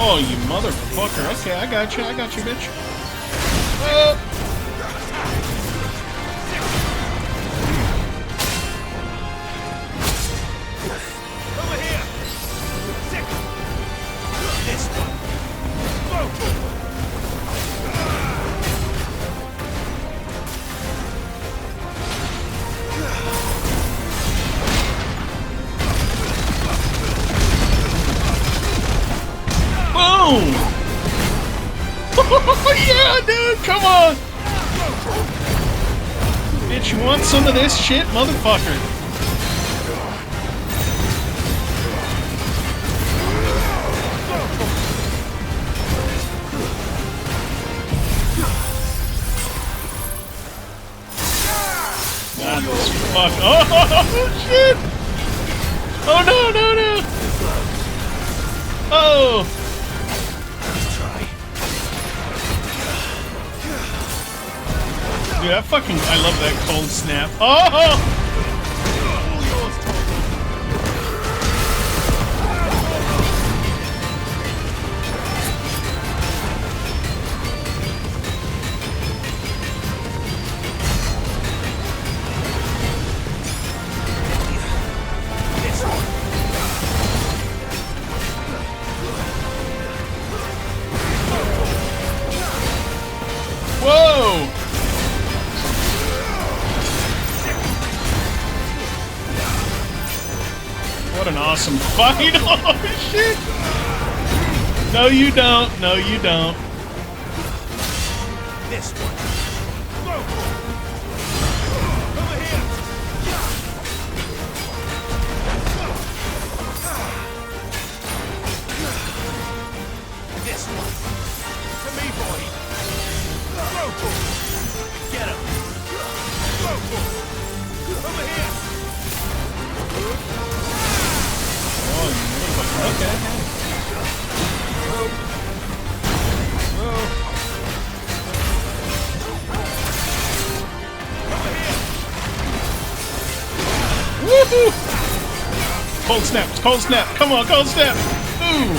Speaker 8: Oh, you motherfucker. Okay, I got you, bitch. Oh.
Speaker 16: Over here. This one.
Speaker 8: Boom! Yeah, dude, come on! Bitch, you want some of this shit, motherfucker? God, this fuck. Oh, shit! Oh, no, no, no! Oh! Dude, I love that cold snap. Oh! Whoa! What an awesome fight! Oh shit! No, you don't. No, you don't.
Speaker 16: This one. Over here. This one. To me, boy. Get him. Over here.
Speaker 8: Okay. Woohoo! Cold snap, cold snap, come on, cold snap! Ooh!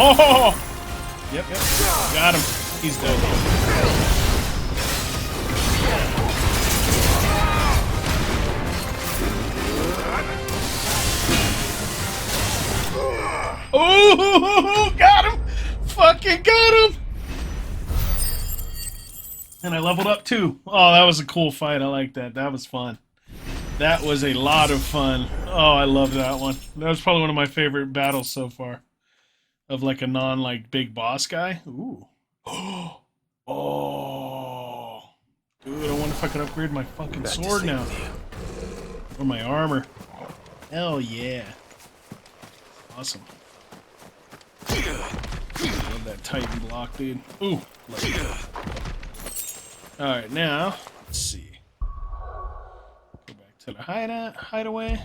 Speaker 8: Oh! Yep. Got him. He's dead. Oh! Got him! Fucking got him! And I leveled up too. Oh, that was a cool fight. I like that. That was fun. That was a lot of fun. Oh, I love that one. That was probably one of my favorite battles so far. Of like a non big boss guy. Ooh. Oh. Dude, I wonder if I could upgrade my fucking sword now. Or my armor. Hell yeah. Awesome. Love that Titan block, dude. Ooh. Alright, now, let's see. Go back to the hideaway.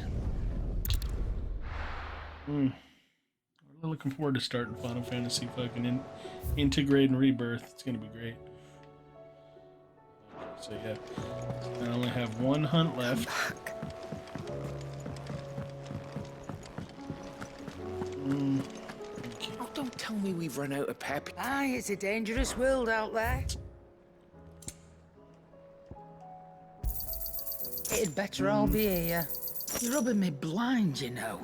Speaker 8: Really looking forward to starting Final Fantasy fucking Integrate and Rebirth. It's gonna be great. So yeah, I only have one hunt left.
Speaker 14: Oh, don't tell me we've run out of pep.
Speaker 11: Aye, it's a dangerous world out there. It'd better all be here. You're rubbing me blind, you know.